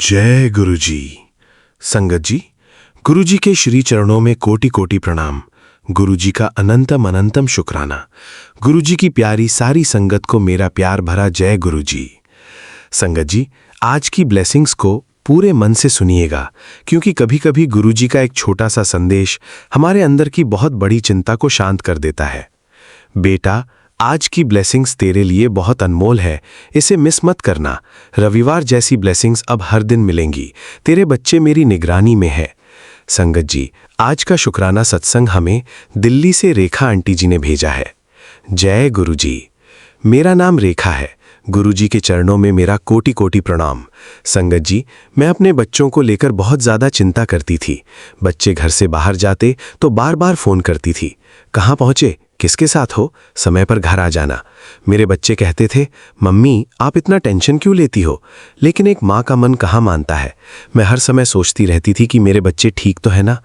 जय गुरुजी। संगत जी, गुरुजी के श्री चरणों में कोटि कोटि प्रणाम। गुरुजी का अनंतम अनंतम शुक्राना। गुरुजी की प्यारी सारी संगत को मेरा प्यार भरा जय गुरुजी। संगत जी, आज की ब्लेसिंग्स को पूरे मन से सुनिएगा, क्योंकि कभी कभी गुरुजी का एक छोटा सा संदेश हमारे अंदर की बहुत बड़ी चिंता को शांत कर देता है। बेटा, आज की ब्लेसिंग्स तेरे लिए बहुत अनमोल है, इसे मिस मत करना। रविवार जैसी ब्लेसिंग्स अब हर दिन मिलेंगी। तेरे बच्चे मेरी निगरानी में है। संगत जी, आज का शुक्राना सत्संग हमें दिल्ली से रेखा आंटी जी ने भेजा है। जय गुरुजी। मेरा नाम रेखा है। गुरुजी के चरणों में मेरा कोटि कोटि प्रणाम। संगत जी, मैं अपने बच्चों को लेकर बहुत ज़्यादा चिंता करती थी। बच्चे घर से बाहर जाते तो बार बार फ़ोन करती थी, कहाँ पहुँचे, किसके साथ हो, समय पर घर आ जाना। मेरे बच्चे कहते थे, मम्मी आप इतना टेंशन क्यों लेती हो। लेकिन एक माँ का मन कहाँ मानता है। मैं हर समय सोचती रहती थी कि मेरे बच्चे ठीक तो है ना।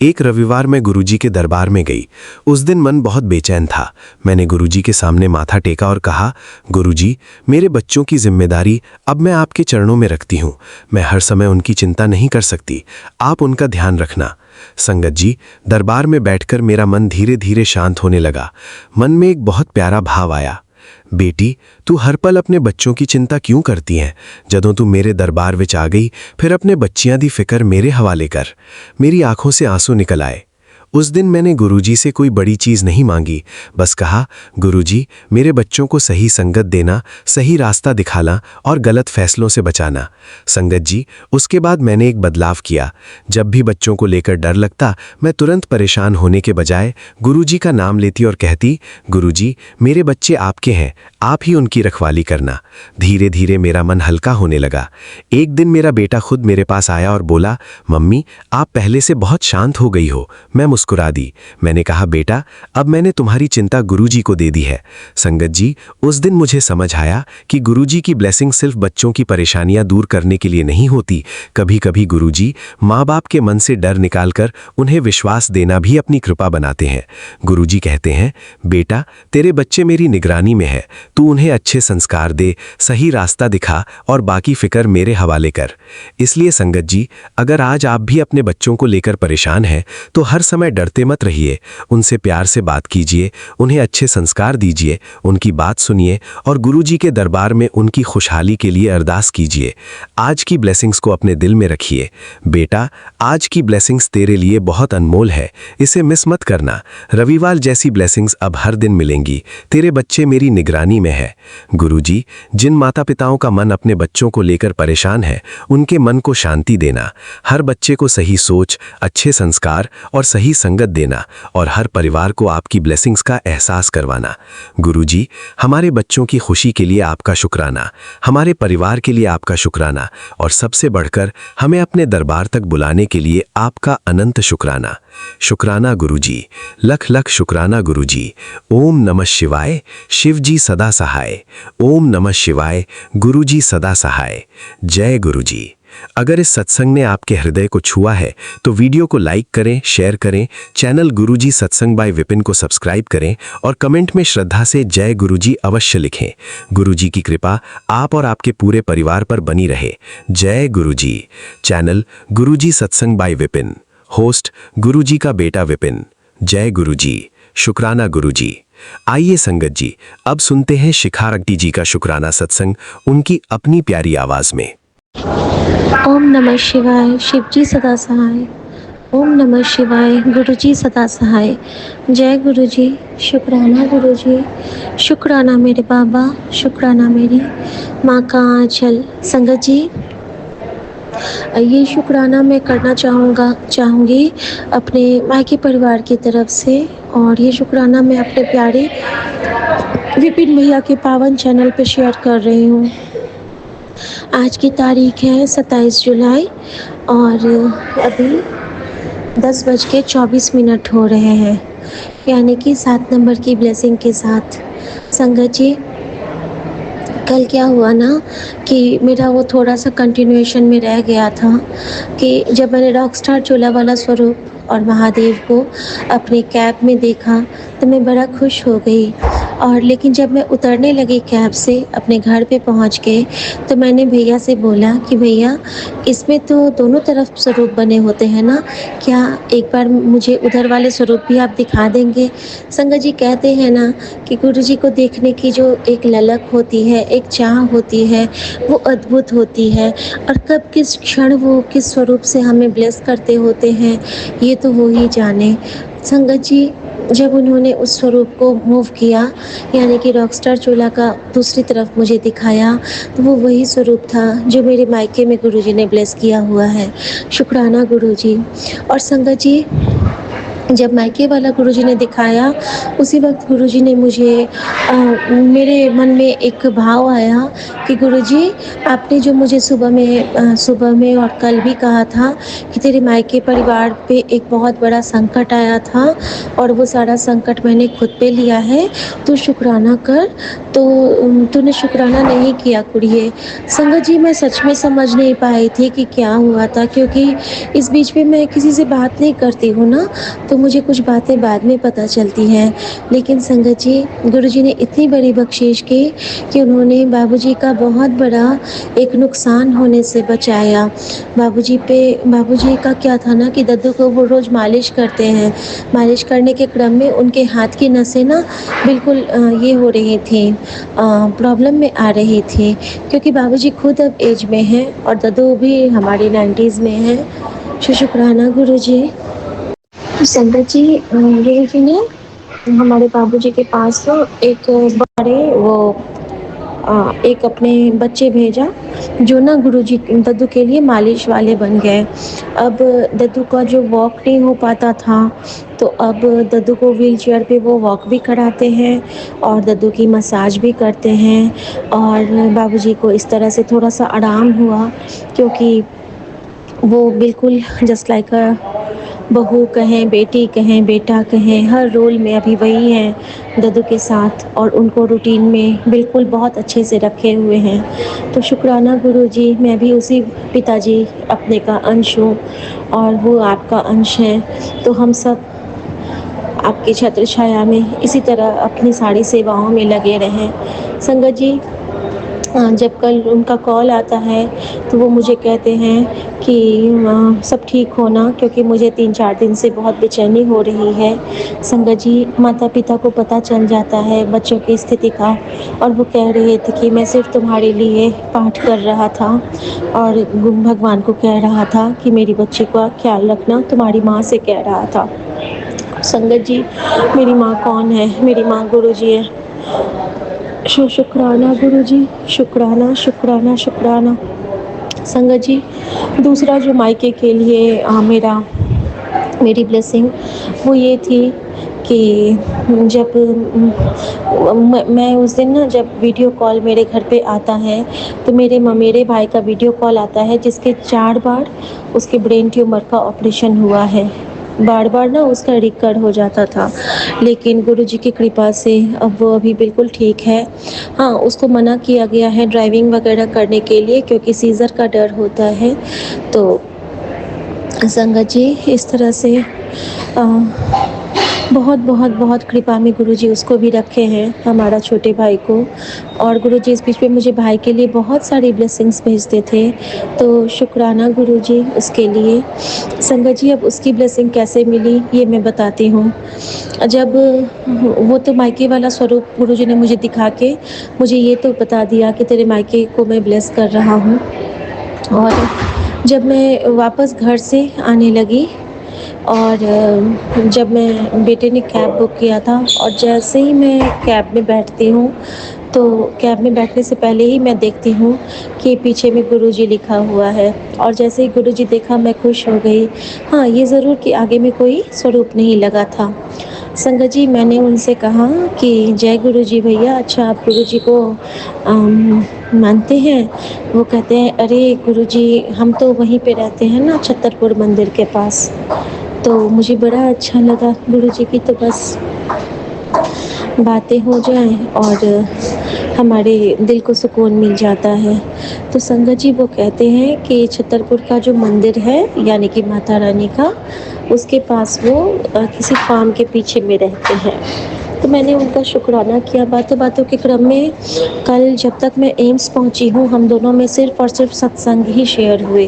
एक रविवार मैं गुरुजी के दरबार में गई। उस दिन मन बहुत बेचैन था। मैंने गुरुजी के सामने माथा टेका और कहा, गुरुजी, मेरे बच्चों की जिम्मेदारी अब मैं आपके चरणों में रखती हूँ। मैं हर समय उनकी चिंता नहीं कर सकती, आप उनका ध्यान रखना। संगत जी, दरबार में बैठकर मेरा मन धीरे धीरे शांत होने लगा। मन में एक बहुत प्यारा भाव आया, बेटी तू हर पल अपने बच्चों की चिंता क्यों करती है। जदों तू मेरे दरबार विच आ गई, फिर अपने बच्चियां दी फिक्र मेरे हवाले कर। मेरी आंखों से आंसू निकल आए। उस दिन मैंने गुरुजी से कोई बड़ी चीज़ नहीं मांगी, बस कहा, गुरुजी मेरे बच्चों को सही संगत देना, सही रास्ता दिखाना और गलत फैसलों से बचाना। संगत जी, उसके बाद मैंने एक बदलाव किया। जब भी बच्चों को लेकर डर लगता, मैं तुरंत परेशान होने के बजाय गुरुजी का नाम लेती और कहती, गुरुजी मेरे बच्चे आपके हैं, आप ही उनकी रखवाली करना। धीरे धीरे मेरा मन हल्का होने लगा। एक दिन मेरा बेटा खुद मेरे पास आया और बोला, मम्मी आप पहले से बहुत शांत हो गई हो। मैं मुस्कुरा दी। मैंने कहा, बेटा अब मैंने तुम्हारी चिंता गुरुजी को दे दी है। संगत जी, उस दिन मुझे समझ आया कि गुरुजी की ब्लेसिंग सिर्फ बच्चों की परेशानियां दूर करने के लिए नहीं होती। कभी कभी गुरुजी माँ बाप के मन से डर निकालकर उन्हें विश्वास देना भी अपनी कृपा बनाते हैं। गुरुजी कहते हैं, बेटा तेरे बच्चे मेरी निगरानी में है, तू उन्हें अच्छे संस्कार दे, सही रास्ता दिखा और बाकी फिक्र मेरे हवाले कर। इसलिए संगत जी, अगर आज आप भी अपने बच्चों को लेकर परेशान हैं तो हर समय डरते मत रहिए। उनसे प्यार से बात कीजिए, उन्हें अच्छे संस्कार दीजिए, उनकी बात सुनिए और गुरुजी के दरबार में उनकी खुशहाली के लिए अरदास कीजिए। आज की ब्लेसिंग्स को अपने दिल में रखिए। बेटा आज की ब्लेसिंग्स तेरे लिए बहुत अनमोल है, इसे मिस मत करना। रविवार जैसी ब्लेसिंग्स अब हर दिन मिलेंगी। तेरे बच्चे मेरी निगरानी में है। गुरुजी, जिन माता पिताओं का मन अपने बच्चों को लेकर परेशान है, उनके मन को शांति देना। हर बच्चे को सही सोच, अच्छे संस्कार और सही संगत देना और हर परिवार को आपकी ब्लेसिंग्स का एहसास करवाना। गुरुजी, हमारे बच्चों की खुशी के लिए आपका शुक्राना, हमारे परिवार के लिए आपका शुक्राना और सबसे बढ़कर हमें अपने दरबार तक बुलाने के लिए आपका अनंत शुक्राना। शुक्राना गुरुजी, लख लख शुक्राना गुरुजी। ओम नमः शिवाय, शिवजी सदा सहाय। ओम नमः शिवाय, गुरुजी सदा सहाय। जय गुरुजी। अगर इस सत्संग ने आपके हृदय को छुआ है तो वीडियो को लाइक करें, शेयर करें, चैनल गुरुजी सत्संग बाय विपिन को सब्सक्राइब करें और कमेंट में श्रद्धा से जय गुरुजी अवश्य लिखें। गुरुजी की कृपा आप और आपके पूरे परिवार पर बनी रहे। जय गुरुजी। चैनल गुरुजी सत्संग बाय विपिन, होस्ट गुरुजी का बेटा विपिन। जय गुरुजी। शुक्राना गुरुजी। आइए संगत जी, अब सुनते हैं शिखा आंटी जी का शुक्राना सत्संग उनकी अपनी प्यारी आवाज में। ओम नमः शिवाय, शिवजी सदा सहाय। ओम नमः शिवाय, गुरुजी सदा सहाय। जय गुरुजी। शुक्राना गुरुजी। शुक्राना मेरे बाबा, शुक्राना मेरी माँ का आंचल। संगत जी, ये शुक्राना मैं करना चाहूँगी अपने मायके परिवार की तरफ से, और ये शुक्राना मैं अपने प्यारे विपिन भैया के पावन चैनल पे शेयर कर रही हूँ। आज की तारीख है 27 जुलाई और अभी 10:24 हो रहे हैं, यानी कि 7 नंबर की ब्लेसिंग के साथ। संगत जी, कल क्या हुआ ना कि मेरा वो थोड़ा सा कंटिन्यूएशन में रह गया था कि जब मैंने रॉकस्टार चोलावाला स्वरूप और महादेव को अपने कैब में देखा तो मैं बड़ा खुश हो गई। और लेकिन जब मैं उतरने लगी कैब से अपने घर पे पहुँच के, तो मैंने भैया से बोला कि भैया इसमें तो दोनों तरफ स्वरूप बने होते हैं ना, क्या एक बार मुझे उधर वाले स्वरूप भी आप दिखा देंगे? संगत जी कहते हैं ना कि गुरुजी को देखने की जो एक ललक होती है, एक चाह होती है, वो अद्भुत होती है और कब किस क्षण वो किस स्वरूप से हमें ब्लेस करते होते हैं, ये तो वो ही जाने। संगत जी, जब उन्होंने उस स्वरूप को मूव किया, यानी कि रॉकस्टार चोला का दूसरी तरफ मुझे दिखाया, तो वो वही स्वरूप था जो मेरे मायके में गुरुजी ने ब्लेस किया हुआ है। शुक्राना गुरुजी। और संगत जी, जब मायके वाला गुरुजी ने दिखाया, उसी वक़्त गुरुजी ने मुझे मेरे मन में एक भाव आया कि गुरुजी, आपने जो मुझे सुबह में और कल भी कहा था कि तेरे मायके परिवार पे एक बहुत बड़ा संकट आया था और वो सारा संकट मैंने खुद पे लिया है, तू शुक्राना कर। तो तूने शुक्राना नहीं किया कुड़िए। संगत जी, मैं सच में समझ नहीं पाई थी कि क्या हुआ था, क्योंकि इस बीच में मैं किसी से बात नहीं करती हूँ ना, तो मुझे कुछ बातें बाद में पता चलती हैं। लेकिन संगत जी, गुरुजी ने इतनी बड़ी बख्शीश की कि उन्होंने बाबूजी का बहुत बड़ा एक नुकसान होने से बचाया। बाबूजी का क्या था ना कि दद्दू को वो रोज़ मालिश करते हैं। मालिश करने के क्रम में उनके हाथ की नसें ना बिल्कुल ये हो रही थी, प्रॉब्लम में आ रही थी, क्योंकि बाबूजी खुद अब एज में हैं और दद्दू भी हमारी 90s में हैं। शुक्राना गुरुजी। संगत जी, गुरुजी ने हमारे बाबूजी के पास तो एक बड़े वो एक अपने बच्चे भेजा, जो ना गुरुजी दद्दू के लिए मालिश वाले बन गए। अब दद्दू का जो वॉक नहीं हो पाता था, तो अब दद्दू को व्हीलचेयर पे वो वॉक भी कराते हैं और दद्दू की मसाज भी करते हैं। और बाबूजी को इस तरह से थोड़ा-सा आराम हुआ, क्योंकि वो बिल्कुल जस्ट लाइक अ बहू कहें, बेटी कहें, बेटा कहें, हर रोल में अभी वही हैं दद्दू के साथ और उनको रूटीन में बिल्कुल बहुत अच्छे से रखे हुए हैं। तो शुक्राना गुरुजी, मैं भी उसी पिताजी अपने का अंश हूँ और वो आपका अंश हैं। तो हम सब आपकी छत्र छाया में इसी तरह अपनी सारी सेवाओं में लगे रहें। संगत जी, जब कल उनका कॉल आता है, तो वो मुझे कहते हैं कि सब ठीक हो ना, क्योंकि मुझे 3-4 दिन से बहुत बेचैनी हो रही है। संगत जी, माता-पिता को पता चल जाता है बच्चों की स्थिति का, और वो कह रहे थे कि मैं सिर्फ़ तुम्हारे लिए पाठ कर रहा था और भगवान को कह रहा था कि मेरी बच्ची का ख़्याल रखना, तुम्हारी माँ से कह रहा था। संगत जी, मेरी माँ कौन है? मेरी माँ गुरुजी है। शुक्राना गुरुजी, शुक्राना, शुक्राना, शुक्राना। संगत जी, दूसरा जो मायके के लिए मेरी ब्लेसिंग वो ये थी कि जब मैं उस दिन ना, जब वीडियो कॉल मेरे घर पे आता है, तो मेरे भाई का वीडियो कॉल आता है, जिसके 4 बार उसके ब्रेन ट्यूमर का ऑपरेशन हुआ है। बार-बार ना उसका रिकवर हो जाता था, लेकिन गुरुजी की कृपा से अब वो अभी बिल्कुल ठीक है। हाँ, उसको मना किया गया है ड्राइविंग वगैरह करने के लिए, क्योंकि सीज़र का डर होता है। तो संगत जी, इस तरह से बहुत बहुत बहुत कृपा में गुरुजी उसको भी रखे हैं, हमारा छोटे भाई को। और गुरुजी इस बीच में मुझे भाई के लिए बहुत सारी ब्लेसिंग्स भेजते थे, तो शुक्राना गुरुजी उसके लिए। संगत जी, अब उसकी ब्लेसिंग कैसे मिली ये मैं बताती हूँ। जब वो तो मायके वाला स्वरूप गुरुजी ने मुझे दिखा के मुझे ये तो बता दिया कि तेरे मायके को मैं ब्लेस कर रहा हूँ। और जब मैं वापस घर से आने लगी, और जब मैं बेटे ने कैब बुक किया था, और जैसे ही मैं कैब में बैठती हूँ, तो कैब में बैठने से पहले ही मैं देखती हूँ कि पीछे में गुरुजी लिखा हुआ है, और जैसे ही गुरुजी देखा मैं खुश हो गई। हाँ, ये ज़रूर कि आगे में कोई स्वरूप नहीं लगा था। संगत जी, मैंने उनसे कहा कि जय गुरुजी भैया, अच्छा आप गुरुजी को मानते हैं? वो कहते हैं, अरे गुरुजी, हम तो वहीं पे रहते हैं ना, छतरपुर मंदिर के पास। तो मुझे बड़ा अच्छा लगा गुरुजी की तो बस बातें हो जाएं और हमारे दिल को सुकून मिल जाता है। तो संगत जी, वो कहते हैं कि छतरपुर का जो मंदिर है, यानी कि माता रानी का, उसके पास वो किसी फार्म के पीछे में रहते हैं। तो मैंने उनका शुक्राना किया बातों-बातों के क्रम में। कल जब तक मैं एम्स पहुँची हूँ, हम दोनों में सिर्फ़ और सिर्फ़ सत्संग ही शेयर हुए।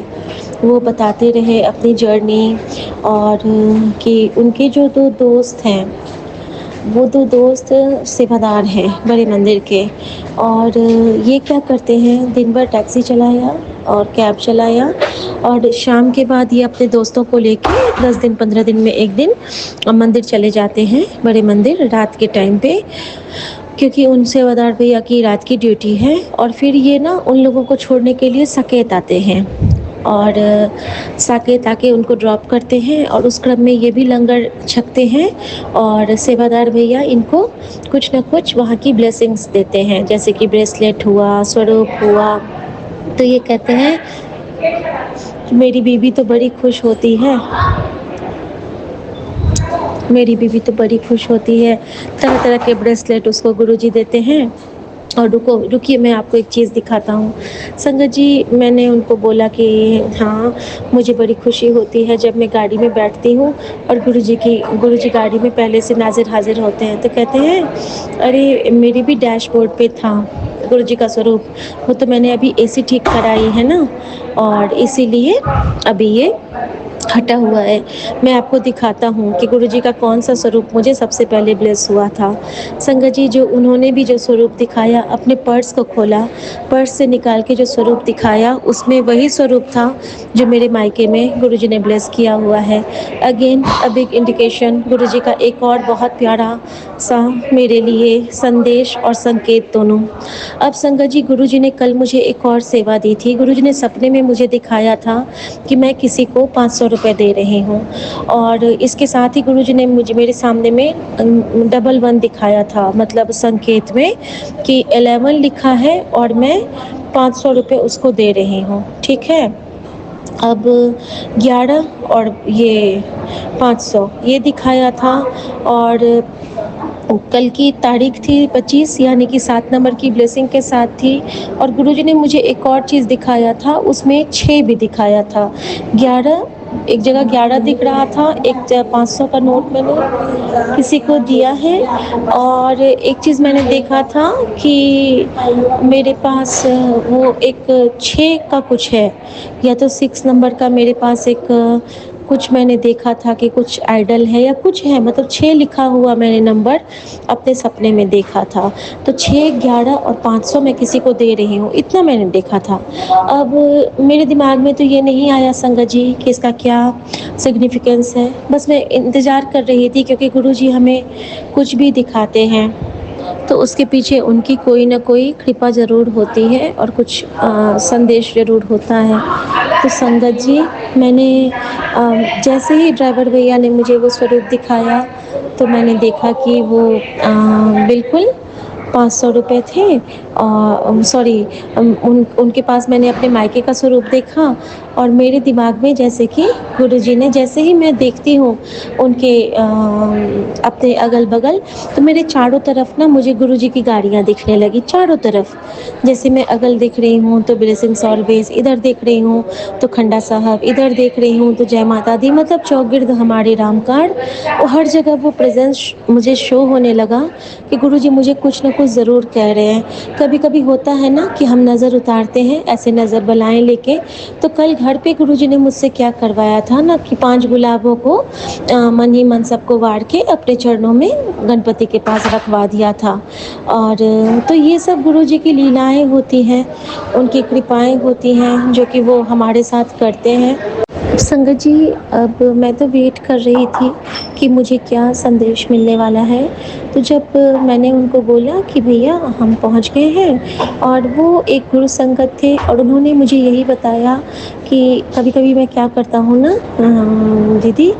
वो बताते रहे अपनी जर्नी और कि उनके जो 2 दोस्त हैं, वो 2 दोस्त सेवादार हैं बड़े मंदिर के और ये क्या करते हैं, दिन भर टैक्सी चलाया और कैब चलाया और शाम के बाद ये अपने दोस्तों को लेके 10 दिन 15 दिन में 1 दिन मंदिर चले जाते हैं, बड़े मंदिर रात के टाइम पे, क्योंकि उन सेवादार भैया की रात की ड्यूटी है और फिर ये ना उन लोगों को छोड़ने के लिए साकेत आते हैं और साकेत आके उनको ड्रॉप करते हैं और उस क्रम में ये भी लंगर छकते हैं और सेवादार भैया इनको कुछ न कुछ वहाँ की ब्लेसिंग्स देते हैं, जैसे कि ब्रेसलेट हुआ, स्वरूप हुआ। तो ये कहते हैं, मेरी बीवी तो बड़ी खुश होती है, मेरी बीवी तो बड़ी खुश होती है। तरह-तरह के ब्रेसलेट उसको गुरुजी देते हैं और रुकिए मैं आपको एक चीज़ दिखाता हूँ। संगत जी, मैंने उनको बोला कि हाँ, मुझे बड़ी खुशी होती है जब मैं गाड़ी में बैठती हूँ और गुरुजी गाड़ी में पहले से नाज़िर हाज़िर होते हैं। तो कहते हैं, अरे मेरी भी डैशबोर्ड पे था गुरुजी का स्वरूप, वो तो मैंने अभी एसी ठीक कराई है ना और इसीलिए अभी ये हटा हुआ है। मैं आपको दिखाता हूँ कि गुरुजी का कौन-सा स्वरूप मुझे सबसे पहले ब्लेस हुआ था। संगत जी, जो उन्होंने भी जो स्वरूप दिखाया, अपने पर्स को खोला, पर्स से निकाल के जो स्वरूप दिखाया, उसमें वही स्वरूप था जो मेरे मायके में गुरुजी ने ब्लेस किया हुआ है। अगेन अ बिग इंडिकेशन, गुरुजी का एक और बहुत प्यारा सा मेरे लिए संदेश और संकेत दोनों। अब संगत जी, गुरुजी ने कल मुझे एक और सेवा दी थी। गुरुजी ने सपने में मुझे दिखाया था कि मैं किसी को 500 रुपए दे रही हूँ और इसके साथ ही गुरुजी ने मुझे मेरे सामने में डबल 1 दिखाया था, मतलब संकेत में कि 11 लिखा है और मैं 500 रुपए उसको दे रही हूँ, ठीक है। अब 11 और ये 500 ये दिखाया था और कल की तारीख थी 25, यानी कि 7 नंबर की ब्लेसिंग के साथ थी और गुरुजी ने मुझे एक और चीज़ दिखाया था, उसमें 6 भी दिखाया था। 11 एक जगह 11 दिख रहा था, एक 500 का नोट मैंने किसी को दिया है और एक चीज़ मैंने देखा था कि मेरे पास वो एक 6 का कुछ है, या तो 6 नंबर का मेरे पास एक कुछ मैंने देखा था कि कुछ आइडल है या कुछ है, मतलब 6 लिखा हुआ मैंने नंबर अपने सपने में देखा था। तो 6, 11 और 500 मैं किसी को दे रही हूँ, इतना मैंने देखा था। अब मेरे दिमाग में तो ये नहीं आया संगत जी कि इसका क्या सिग्निफिकेंस है। बस मैं इंतज़ार कर रही थी, क्योंकि गुरुजी हमें कुछ भी दिखाते हैं तो उसके पीछे उनकी कोई न कोई कृपा ज़रूर होती है और कुछ संदेश ज़रूर होता है। तो संगत जी, मैंने जैसे ही ड्राइवर भैया ने मुझे वो स्वरूप दिखाया, तो मैंने देखा कि वो बिल्कुल 500 रुपए थे सॉरी, उनके पास मैंने अपने मायके का स्वरूप देखा और मेरे दिमाग में जैसे कि गुरुजी ने, जैसे ही मैं देखती हूँ उनके अपने अगल-बगल, तो मेरे चारों तरफ ना मुझे गुरुजी की गाड़ियाँ दिखने लगी चारों तरफ। जैसे मैं अगल देख रही हूँ तो ब्लेसिंग्स ऑलवेज़, इधर देख रही हूँ तो खंडा साहब, इधर देख रही हूँ तो जय माता दी, मतलब चौगिर्द हमारे रामकाज। और हर जगह वो प्रेज़ेंस मुझे शो होने लगा कि गुरुजी मुझे कुछ न कुछ ज़रूर कह रहे हैं। कभी-कभी होता है ना कि हम नज़र उतारते हैं ऐसे नज़र बलाएँ लेके, तो कल घर पे गुरुजी ने मुझसे क्या करवाया था ना कि 5 गुलाबों को मन ही मन सबको वार के अपने चरणों में गणपति के पास रखवा दिया था। और तो ये सब गुरुजी की लीलाएँ होती हैं, उनकी कृपाएँ होती हैं जो कि वो हमारे साथ करते हैं। संगत जी, अब मैं तो वेट कर रही थी कि मुझे क्या संदेश मिलने वाला है। तो जब मैंने उनको बोला कि भैया हम पहुंच गए हैं, और वो एक गुरु संगत थे और उन्होंने मुझे यही बताया कि कभी-कभी मैं क्या करता हूँ ना दीदी,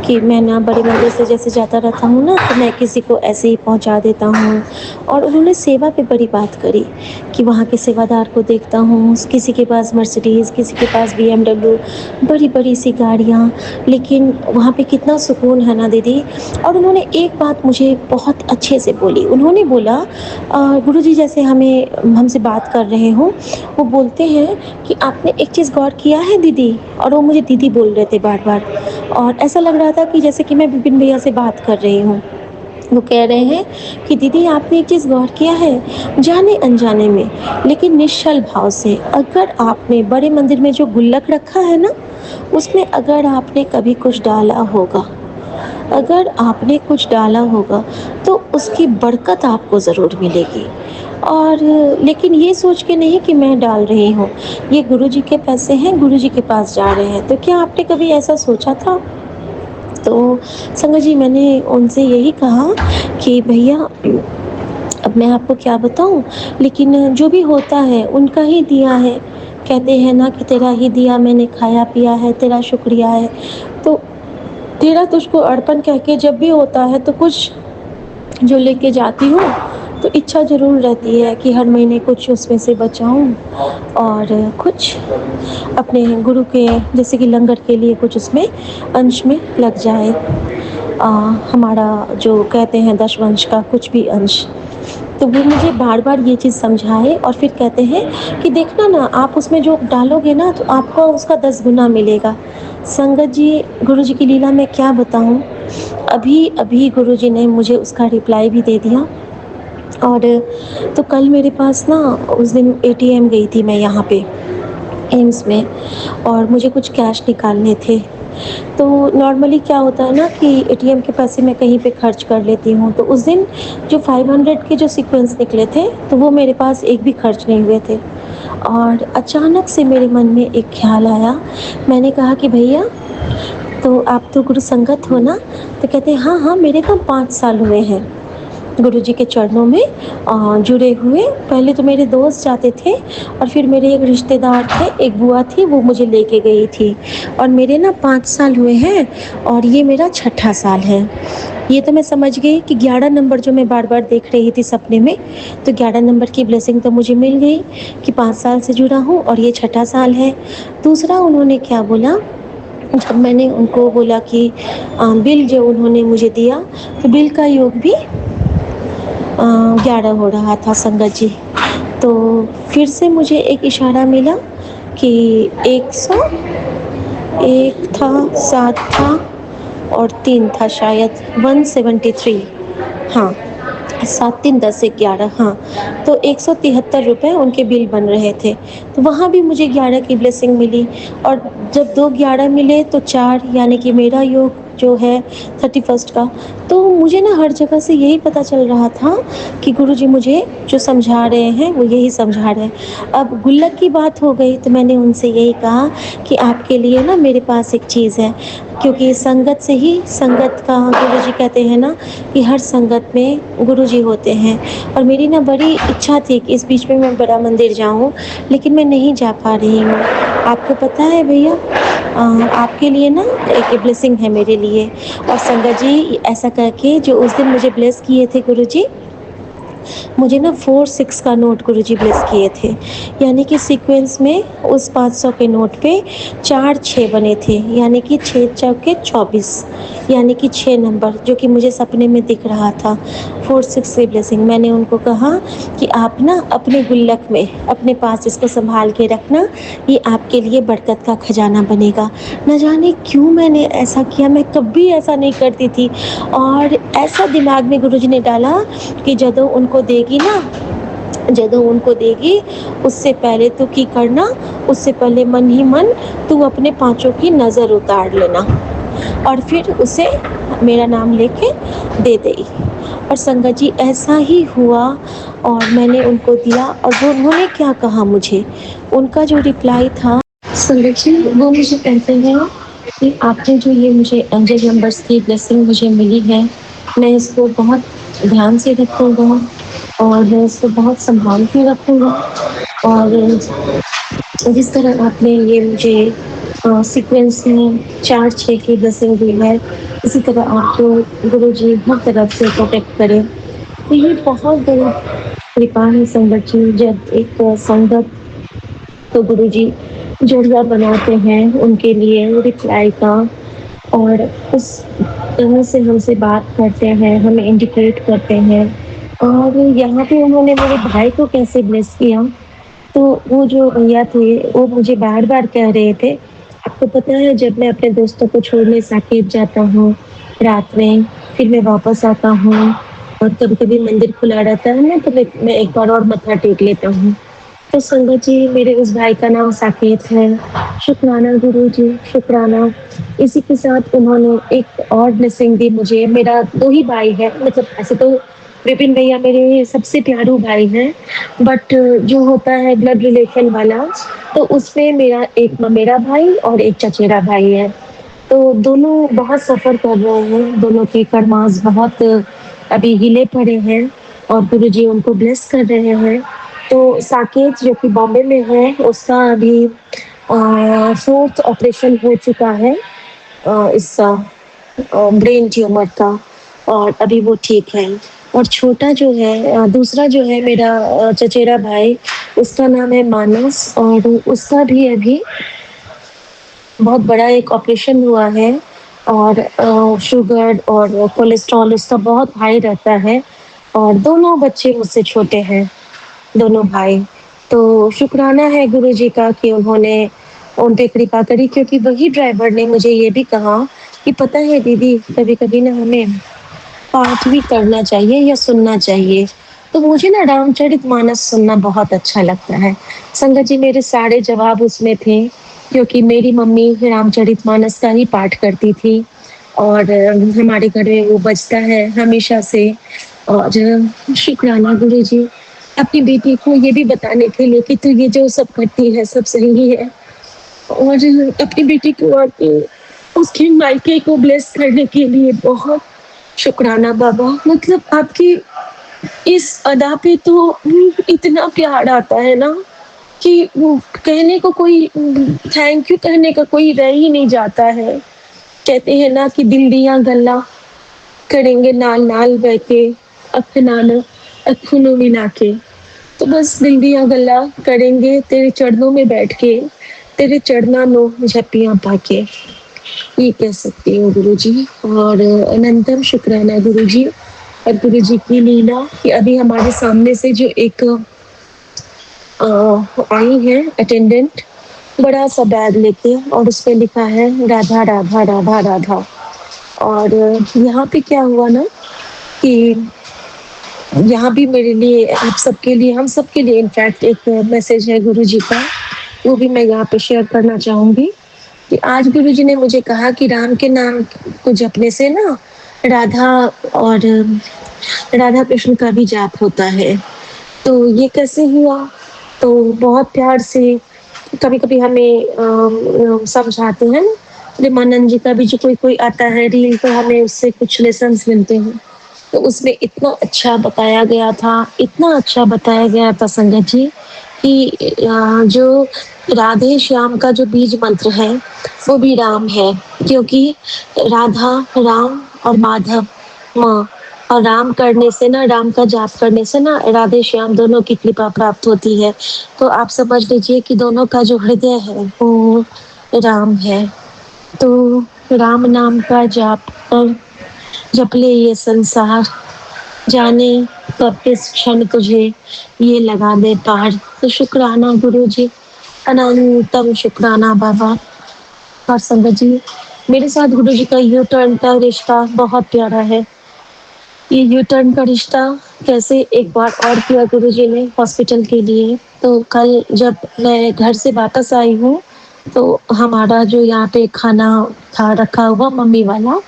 कि मैं ना बड़े मंदिर से जैसे जाता रहता हूँ ना, तो मैं किसी को ऐसे ही पहुँचा देता हूँ। और उन्होंने सेवा पे बड़ी बात करी कि वहाँ के सेवादार को देखता हूँ, किसी के पास मर्सिडीज़, किसी के पास BMW, बड़ी-बड़ी सी गाड़ियाँ, लेकिन वहाँ पे कितना सुकून है ना दीदी। और उन्होंने एक बात मुझे बहुत अच्छे से बोली, उन्होंने बोला गुरुजी जैसे हमसे बात कर रहे हों, वो बोलते हैं कि आपने एक चीज़ गौर किया है दीदी, और वो मुझे दीदी बोल रहे थे बार-बार और ऐसा लग रहा था कि जैसे कि मैं विपिन भैया से बात कर रही हूँ। वो कह रहे हैं कि दीदी आपने एक चीज़ गौर किया है, जाने अनजाने में, लेकिन निश्चल भाव से अगर आपने बड़े मंदिर में जो गुल्लक रखा है ना, उसमें अगर आपने कभी कुछ डाला होगा, अगर आपने कुछ डाला होगा, तो उसकी बरकत आपको ज़रूर मिलेगी। और लेकिन ये सोच के नहीं कि मैं डाल रही हूँ, ये गुरुजी के पैसे हैं, गुरुजी के पास जा रहे हैं। तो क्या आपने कभी ऐसा सोचा था? तो संगत जी मैंने उनसे यही कहा कि भैया अब मैं आपको क्या बताऊँ, लेकिन जो भी होता है उनका ही दिया है। कहते हैं ना कि तेरा ही दिया मैंने खाया पिया है, तेरा शुक्रिया है। तो तेरा तुझको अर्पण कह के जब भी होता है तो कुछ जो लेके जाती हूँ, तो इच्छा ज़रूर रहती है कि हर महीने कुछ उसमें से बचाऊँ और कुछ अपने गुरु के जैसे कि लंगर के लिए कुछ उसमें अंश में लग जाए। हमारा जो कहते हैं दशवंश का कुछ भी अंश। तो वो मुझे बार-बार ये चीज़ समझाए और फिर कहते हैं कि देखना ना आप उसमें जो डालोगे ना तो आपको उसका 10 गुना मिलेगा। संगत जी, गुरुजी की लीला मैं क्या बताऊँ? अभी-अभी गुरुजी ने मुझे उसका रिप्लाई भी दे दिया। और तो कल मेरे पास ना उस दिन एटीएम गई थी मैं यहाँ पे एम्स में और मुझे कुछ कैश निकालने थे। तो नॉर्मली क्या होता है ना कि एटीएम के पैसे मैं कहीं पे खर्च कर लेती हूँ, तो उस दिन जो 500 के जो सीक्वेंस निकले थे, तो वो मेरे पास एक भी खर्च नहीं हुए थे। और अचानक से मेरे मन में एक ख़्याल आया, मैंने कहा कि भैया तो आप तो गुरु संगत हो ना? तो कहते हैं हाँ, हाँ मेरे तो 5 साल हुए हैं। गुरुजी के चरणों में जुड़े हुए। पहले तो मेरे दोस्त जाते थे और फिर मेरे एक रिश्तेदार थे, एक बुआ थी वो मुझे लेके गई थी और मेरे ना 5 साल हुए हैं और ये मेरा छठा साल है। ये तो मैं समझ गई कि 11 नंबर जो मैं बार-बार देख रही थी सपने में, तो 11 नंबर की ब्लेसिंग तो मुझे मिल गई कि 5 साल से जुड़ा हूँ और ये छठा साल है। दूसरा उन्होंने क्या बोला, जब मैंने उनको बोला कि बिल जो उन्होंने मुझे दिया, तो बिल का योग भी 11 हो रहा था संगत जी। तो फिर से मुझे एक इशारा मिला कि 100 1 था, 7 था और 3 था शायद 173 हाँ, 7 3 10 11 हाँ, तो ₹173 उनके बिल बन रहे थे। तो वहाँ भी मुझे 11 की ब्लेसिंग मिली और जब 2 11 मिले तो 4 यानी कि मेरा योग जो है 31st का। तो मुझे ना हर जगह से यही पता चल रहा था कि गुरुजी मुझे जो समझा रहे हैं वो यही समझा रहे हैं। अब गुल्लक की बात हो गई तो मैंने उनसे यही कहा कि आपके लिए ना मेरे पास एक चीज़ है, क्योंकि संगत से ही संगत का गुरुजी कहते हैं ना कि हर संगत में गुरुजी होते हैं और मेरी ना बड़ी इच्छा थी कि इस बीच में मैं बड़ा मंदिर जाऊँ, लेकिन मैं नहीं जा पा रही हूँ। आपको पता है भैया आपके लिए ना एक ब्लेसिंग है मेरे लिए। और संगत जी ऐसा करके जो उस दिन मुझे ब्लेस किए थे गुरुजी, मुझे ना 4-6 का नोट गुरुजी ब्लेस किए थे, यानी कि सीक्वेंस में उस 500 के नोट पे 4 6 बने थे, यानी कि 6 चौके 24, यानी कि 6 नंबर जो कि मुझे सपने में दिख रहा था। 4-6 की ब्लेसिंग। मैंने उनको कहा कि आप ना अपने गुल्लक में अपने पास इसको संभाल के रखना, ये आपके लिए बरकत का खजाना बनेगा। न जाने क्यों मैंने ऐसा किया, मैं कभी ऐसा नहीं करती थी और ऐसा दिमाग में गुरुजी ने डाला कि ਜਦੋਂ उनको देगी ना, ਜਦੋਂ उनको देगी उससे पहले तो की करना, उससे पहले मन ही मन तू अपने पाँचों की नज़र उतार लेना और फिर उसे मेरा नाम लेके दे देगी। और संगत जी ऐसा ही हुआ और मैंने उनको दिया और वो उन्होंने क्या कहा मुझे, उनका जो रिप्लाई था संगत जी वो मुझे कहते हैं कि आपने जो ये मुझे एंजल नंबर्स की ब्लेसिंग मुझे मिली है, मैं इसको बहुत ध्यान से रखूँगा और मैं इसको बहुत सँभाल के रखूँगा और जिस तरह आपने ये मुझे सीक्वेंस में 4-6 की ब्लेसिंग दी है, इसी तरह आपको गुरुजी हर तरफ से प्रोटेक्ट करें। तो ये बहुत बड़ी कृपा है संगत जी, जब एक संगत तो गुरुजी जरिया बनाते हैं उनके लिए रिप्लाई का और उस तरह से हमसे बात करते हैं, हमें इंडिकेट करते हैं। और यहाँ पे उन्होंने मेरे भाई को कैसे ब्लेस किया, तो वो जो भैया थे, वो मुझे बार-बार कह रहे थे, आपको पता है जब मैं अपने दोस्तों को छोड़ने साकेत जाता हूँ रात में, फिर मैं वापस आता हूँ और कभी-कभी मंदिर खुला रहता है ना, तो मैं एक बार और मत्था टेक लेता हूँ। तो संगत जी, मेरे उस भाई का नाम साकेत है। शुक्राना गुरुजी, शुक्राना। इसी के साथ उन्होंने एक और ब्लेसिंग दी मुझे। मेरा 2 ही भाई है, मतलब ऐसे तो विपिन भैया मेरे सबसे प्यारे भाई हैं, बट जो होता है ब्लड रिलेशन वाला, तो उसमें मेरा एक ममेरा भाई और एक चचेरा भाई है। तो दोनों बहुत सफ़र कर रहे हैं, दोनों के कर्मास बहुत अभी हिले पड़े हैं और गुरुजी उनको ब्लेस कर रहे हैं। तो साकेत जो कि बॉम्बे में है, उसका अभी 4th ऑपरेशन हो चुका है इस ब्रेन ट्यूमर का, और अभी वो ठीक है। और छोटा जो है दूसरा जो है मेरा चचेरा भाई, उसका नाम है मानस, और उसका भी अभी बहुत बड़ा एक ऑपरेशन हुआ है, और शुगर और कोलेस्ट्रॉल उसका बहुत हाई रहता है, और दोनों बच्चे मुझसे छोटे हैं, दोनों भाई। तो शुक्राना है गुरुजी का कि उन्होंने उन पे कृपा करी, क्योंकि वही ड्राइवर ने मुझे ये भी कहा कि पता है दीदी, कभी-कभी ना हमें पाठ भी करना चाहिए या सुनना चाहिए। तो मुझे ना रामचरितमानस सुनना बहुत अच्छा लगता है। संगत जी, मेरे सारे जवाब उसमें थे, क्योंकि मेरी मम्मी रामचरितमानस का ही पाठ करती थी, और हमारे घर में वो बजता है हमेशा से। और शुक्राना गुरुजी, अपनी बेटी को ये भी बताने के लिए कि तू ये जो सब करती है सब सही है, और अपनी बेटी को आके उसके मायके को ब्लेस करने के लिए बहुत शुक्राना बाबा। मतलब आपकी इस अदा पे तो इतना प्यार आता है ना कि वो कहने को कोई थैंक यू कहने का कोई रह ही नहीं जाता है। कहते हैं ना कि दिल दिया गल्ला करेंगे नाल नाल बह के, अख नाल अखों ਨੂੰ मिला के। तो बस दिल दिया गल्ला करेंगे तेरे चरणों में बैठ के, तेरे चरणा नो झप्पियां पाके। ये कह सकती हूँ गुरुजी। और अनंतम शुक्राना गुरुजी, और गुरुजी की लीला कि अभी हमारे सामने से जो एक आई है अटेंडेंट, बड़ा सा बैग लेके, और उस पे लिखा है राधा राधा राधा राधा। और यहाँ पे क्या हुआ ना कि यहाँ भी मेरे लिए, आप सबके लिए, हम सबके लिए इनफैक्ट एक मैसेज है गुरुजी का, वो भी मैं यहाँ पे शेयर करना चाहूंगी कि आज गुरुजी ने मुझे कहा कि राम के नाम को जपने से ना राधा और राधा कृष्ण का भी जाप होता है। तो ये कैसे हुआ? तो बहुत प्यार से कभी-कभी हमें समझाते हैं ना, प्रेमानंद जी का भी जो कोई-कोई आता है रील, तो हमें उससे कुछ लेसन्स मिलते हैं। तो उसमें इतना अच्छा बताया गया था, इतना अच्छा बताया गया था संगत जी कि जो राधे श्याम का जो बीज मंत्र है, वो भी राम है, क्योंकि राधा, राम और माधव, माँ, और राम करने से ना, राम का जाप करने से ना राधे श्याम दोनों की कृपा प्राप्त होती है। तो आप समझ लीजिए कि दोनों का जो हृदय है वो राम है। तो राम नाम का जाप कर जप ले ये संसार, जाने कब किस क्षण तुझे ये लगा दे पार। तो शुक्राना गुरुजी, अनंतम शुक्राना बाबा। और संगत जी, मेरे साथ गुरुजी का यू टर्न का रिश्ता बहुत प्यारा है। ये यू टर्न का रिश्ता कैसे एक बार और किया गुरुजी ने हॉस्पिटल के लिए। तो कल जब मैं घर से वापस आई हूँ, तो हमारा जो यहाँ पे खाना था रखा हुआ मम्मी वाला,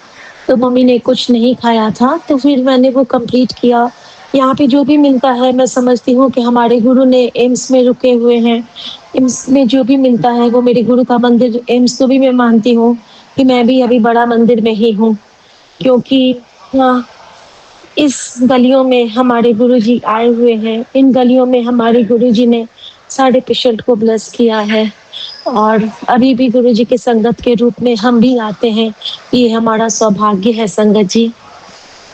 तो मम्मी ने कुछ नहीं खाया था, तो फिर मैंने वो कंप्लीट किया। यहाँ पे जो भी मिलता है, मैं समझती हूँ कि हमारे गुरु ने एम्स में रुके हुए हैं, एम्स में जो भी मिलता है वो मेरे गुरु का मंदिर, एम्स को भी मैं मानती हूँ कि मैं भी अभी बड़ा मंदिर में ही हूँ, क्योंकि हाँ, इस गलियों में हमारे गुरुजी आए हुए हैं, इन गलियों में हमारे गुरुजी ने सारे पेशेंट को ब्लेस किया है, और अभी भी गुरुजी के संगत के रूप में हम भी आते हैं। ये हमारा सौभाग्य है संगत जी।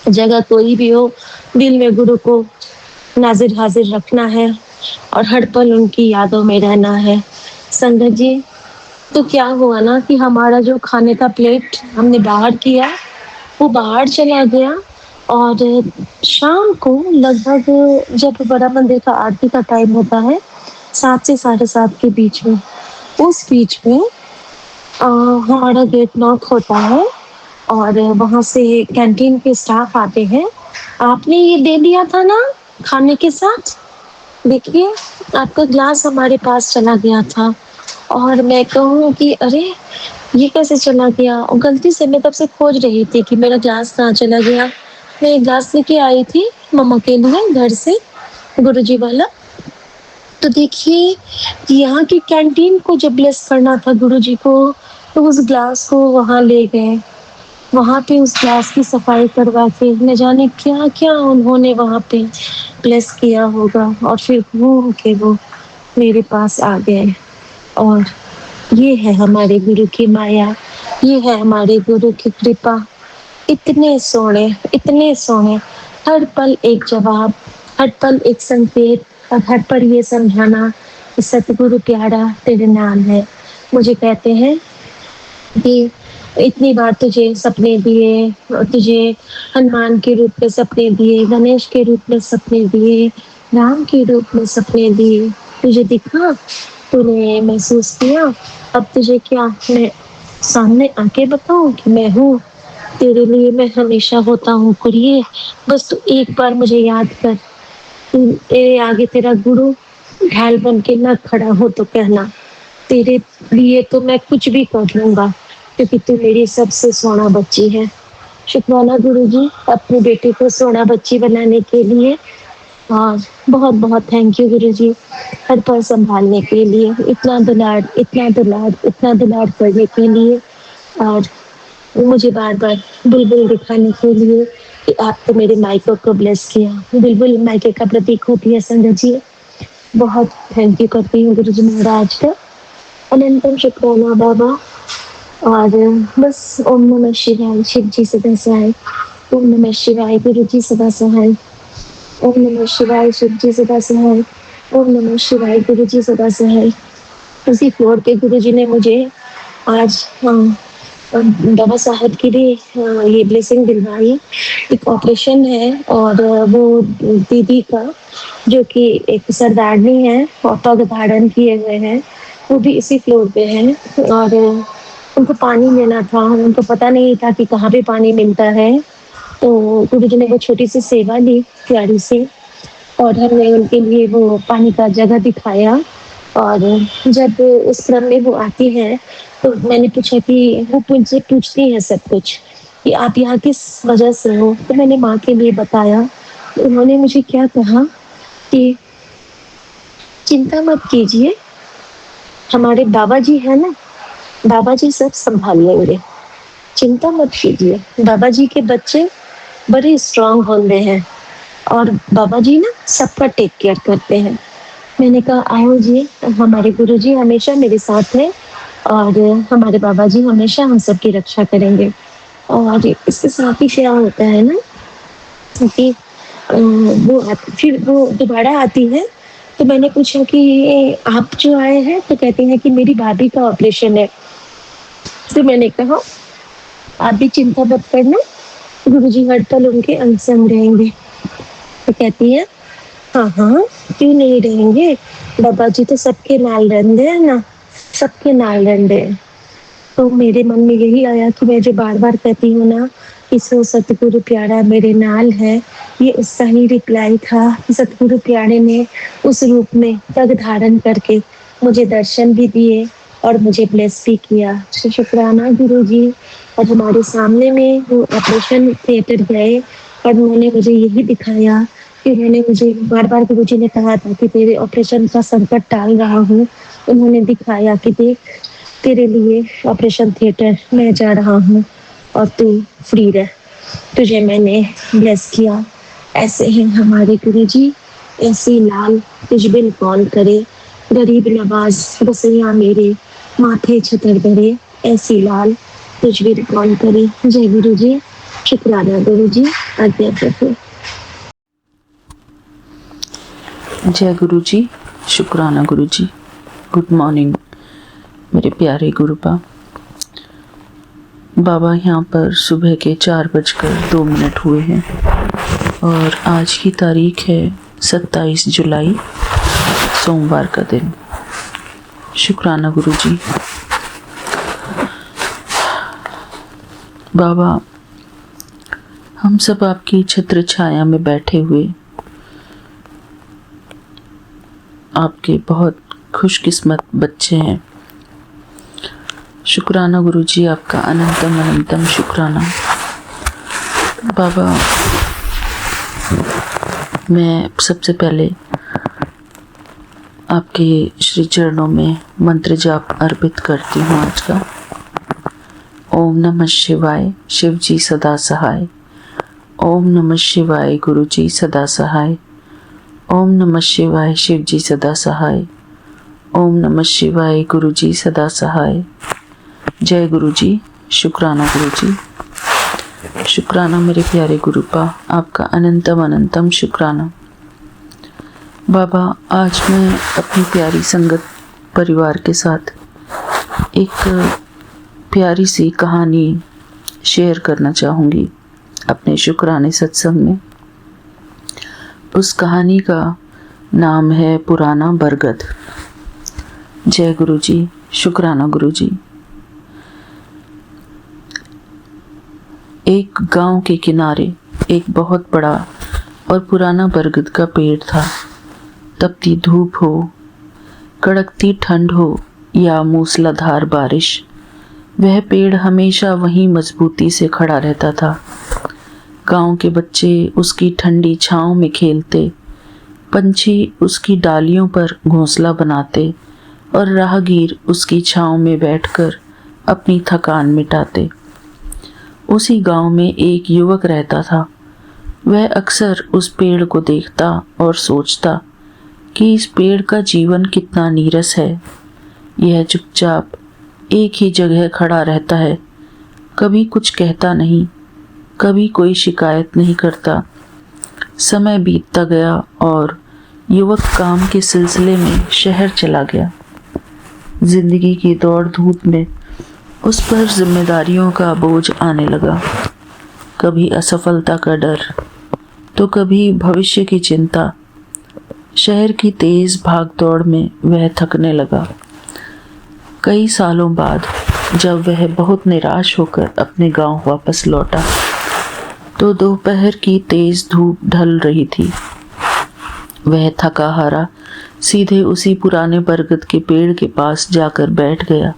जगह कोई भी हो, दिल में गुरु को नाजिर हाजिर रखना है और हर पल उनकी यादों में रहना है। संगत जी, तो क्या हुआ ना कि हमारा जो खाने का प्लेट हमने बाहर किया, वो बाहर चला गया, और शाम को लगभग जब बड़ा मंदिर का आरती का टाइम होता है, 7 से साढ़े 7 के बीच में, उस बीच में हमारा गेट नॉक होता है, और वहाँ से कैंटीन के स्टाफ आते हैं। आपने ये दे दिया था ना खाने के साथ? देखिए, आपका ग्लास हमारे पास चला गया था और मैं कहूँ कि अरे! ये कैसे चला गया? और गलती से मैं तब से खोज रही थी कि मेरा ग्लास कहाँ चला गया। मैं एक ग्लास लेके आई थी मम्मा के लिए घर से, गुरुजी वाला। तो देखिए, यहाँ की कैंटीन को जब ब्लेस करना था गुरुजी को, तो उस ग्लास को वहाँ ले गए। वहाँ पे उस क्लास की सफाई करवा के न जाने क्या-क्या उन्होंने वहाँ पे ब्लेस किया होगा और फिर घूम के वो मेरे पास आ गए। और ये है हमारे गुरु की माया, ये है हमारे गुरु की कृपा। इतने सोने, हर पल एक जवाब, हर पल एक संकेत और हर पल ये समझाना कि सतगुरु प्यारा तेरे नाम है। मुझे कहते हैं कि इतनी बार तुझे सपने दिए, तुझे हनुमान के रूप में सपने दिए, गणेश के रूप में सपने दिए, राम के रूप में सपने दिए। तुझे दिखा, तूने महसूस किया, अब तुझे क्या मैं सामने आके बताऊँ कि मैं हूँ, तेरे लिए मैं हमेशा होता हूँ कुरिये, बस तू एक बार मुझे याद कर। तेरे आगे तेरा गुरु ढाल बन के ना खड़ा हो तो कहना, तेरे लिए तो मैं कुछ भी कर लूँगा क्योंकि तू मेरी सबसे सोना बच्ची है। शुक्राना गुरुजी अपने बेटे को सोना बच्ची बनाने के लिए और बहुत-बहुत थैंक यू गुरुजी हर पल सँभालने के लिए, इतना दुलार करने के लिए और मुझे बार-बार बुलबुल दिखाने के लिए कि आप तो मेरे मायके को ब्लेस किया। बुलबुल मायके का प्रतीक होती है संगत जी। बहुत थैंक यू करती हूँ गुरुजी महाराज का। अनंतम शुक्राना बाबा और बस ओम नमः शिवाय, शिव जी सदा सहाय। ओम नमः शिवाय, गुरु जी सदा सहाय। ओम नमः शिवाय, शिव जी सदा सहाय। ओम नमः शिवाय, गुरु जी सदा सहाय। उसी फ्लोर पे गुरु जी ने मुझे आज बाबा साहब के लिए ये ब्लेसिंग दिलवाई। एक ऑपरेशन है और वो दीदी का जो कि एक सरदारनी है और पग धारण किए हुए हैं, वो भी इसी फ्लोर पे हैं और उनको पानी लेना था, उनको पता नहीं था कि कहाँ पे पानी मिलता है। तो गुरुजी ने वो छोटी-सी सेवा ली प्यारी सी और हमने उनके लिए वो पानी का जगह दिखाया और जब उस क्रम में वो आती हैं, तो मैंने पूछा कि वो मुझसे पूछती हैं सब कुछ कि आप यहाँ किस वजह से हो? तो मैंने माँ के लिए बताया। तो उन्होंने मुझे क्या कहा कि चिंता मत कीजिए, हमारे बाबा जी हैं ना, बाबा जी सब सँभाल लेंगे। चिंता मत कीजिए, बाबा जी के बच्चे बड़े स्ट्रॉन्ग होते हैं और बाबा जी ना सबका टेक केयर करते हैं। मैंने कहा आओ जी, हमारे गुरुजी हमेशा मेरे साथ हैं और हमारे बाबा जी हमेशा हम सबकी रक्षा करेंगे। और इसके साथ ही क्या होता है ना कि फिर वो दोबारा आती है, तो मैंने पूछा कि आप जो आए हैं? तो कहती हैं कि मेरी भाभी का ऑपरेशन है। तो मैंने कहा आप भी चिंता मत करना, गुरुजी हर पल उनके अंग संग रहेंगे। तो कहती है हाँ, हाँ, क्यों नहीं रहेंगे? बाबा जी तो सबके नाल रहंदे हैं ना, सबके नाल रहंदे हैं। तो मेरे मन में यही आया कि मैं जो बार-बार कहती हूँ ना कि सो सतगुरु प्यारा मेरे नाल है, ये उसका ही रिप्लाई था। सतगुरु प्यारे ने उस रूप में पग धारण करके मुझे दर्शन भी दिए और मुझे ब्लेस भी किया। तो शुक्राना गुरुजी और हमारे सामने में वो ऑपरेशन थिएटर गए और उन्होंने मुझे यही दिखाया कि उन्होंने मुझे बार-बार गुरुजी ने कहा था कि तेरे ऑपरेशन का संकट टाल रहा हूँ। उन्होंने दिखाया कि देख तेरे लिए ऑपरेशन थिएटर मैं जा रहा हूँ और तू फ्री रह, तुझे मैंने ब्लेस किया। ऐसे हैं हमारे गुरुजी, ऐसी लाल तुझ बिन कौन करे, गरीब नवाज रसैया मेरे, माथे छतर भरे, ऐसी लाल तुझ बिन कौन करे। जय गुरुजी, शुक्राना गुरुजी, आज्ञा प्रभु। जय गुरु जी, शुक्राना गुरु जी। गुड मॉर्निंग मेरे प्यारे गुरुपा। बाबा यहाँ पर सुबह के 4:02 हुए हैं और आज की तारीख है 27 जुलाई, सोमवार का दिन। शुक्राना गुरु जी। बाबा, हम सब आपकी छत्र छाया में बैठे हुए आपके बहुत खुशकिस्मत बच्चे हैं। शुक्राना गुरुजी, आपका अनंतम अनंतम शुक्राना। बाबा, मैं सबसे पहले आपके श्री चरणों में मंत्र जाप अर्पित करती हूँ आज का। ओम नमः शिवाय, शिव जी सदा सहाय। ओम नमः शिवाय, गुरु जी सदा सहाय। ओम नमः शिवाय, शिव जी सदा सहाय। ओम नमः शिवाय, गुरु जी सदा सहाय। जय गुरु जी। शुक्राना गुरु जी। शुक्राना मेरे प्यारे गुरुपा, आपका अनंतम अनंतम शुक्राना। बाबा, आज मैं अपनी प्यारी संगत परिवार के साथ एक प्यारी सी कहानी शेयर करना चाहूँगी अपने शुक्राने सत्संग में। उस कहानी का नाम है पुराना बरगद। जय गुरु जी। शुक्राना गुरु जी। एक गांव के किनारे एक बहुत बड़ा और पुराना बरगद का पेड़ था। तपती धूप हो, कड़कती ठंड हो या मूसलाधार बारिश, वह पेड़ हमेशा वहीं मजबूती से खड़ा रहता था। गांव के बच्चे उसकी ठंडी छांव में खेलते, पंछी उसकी डालियों पर घोंसला बनाते और राहगीर उसकी छांव में बैठकर अपनी थकान मिटाते। उसी गांव में एक युवक रहता था। वह अक्सर उस पेड़ को देखता और सोचता कि इस पेड़ का जीवन कितना नीरस है। यह चुपचाप एक ही जगह खड़ा रहता है, कभी कुछ कहता नहीं, कभी कोई शिकायत नहीं करता। समय बीतता गया और युवक काम के सिलसिले में शहर चला गया। जिंदगी की दौड़ धूप में उस पर जिम्मेदारियों का बोझ आने लगा। कभी असफलता का डर, तो कभी भविष्य की चिंता। शहर की तेज भागदौड़ में वह थकने लगा। कई सालों बाद जब वह बहुत निराश होकर अपने गांव वापस लौटा, तो दोपहर की तेज धूप ढल रही थी। वह थका हारा सीधे उसी पुराने बरगद के पेड़ के पास जाकर बैठ गया।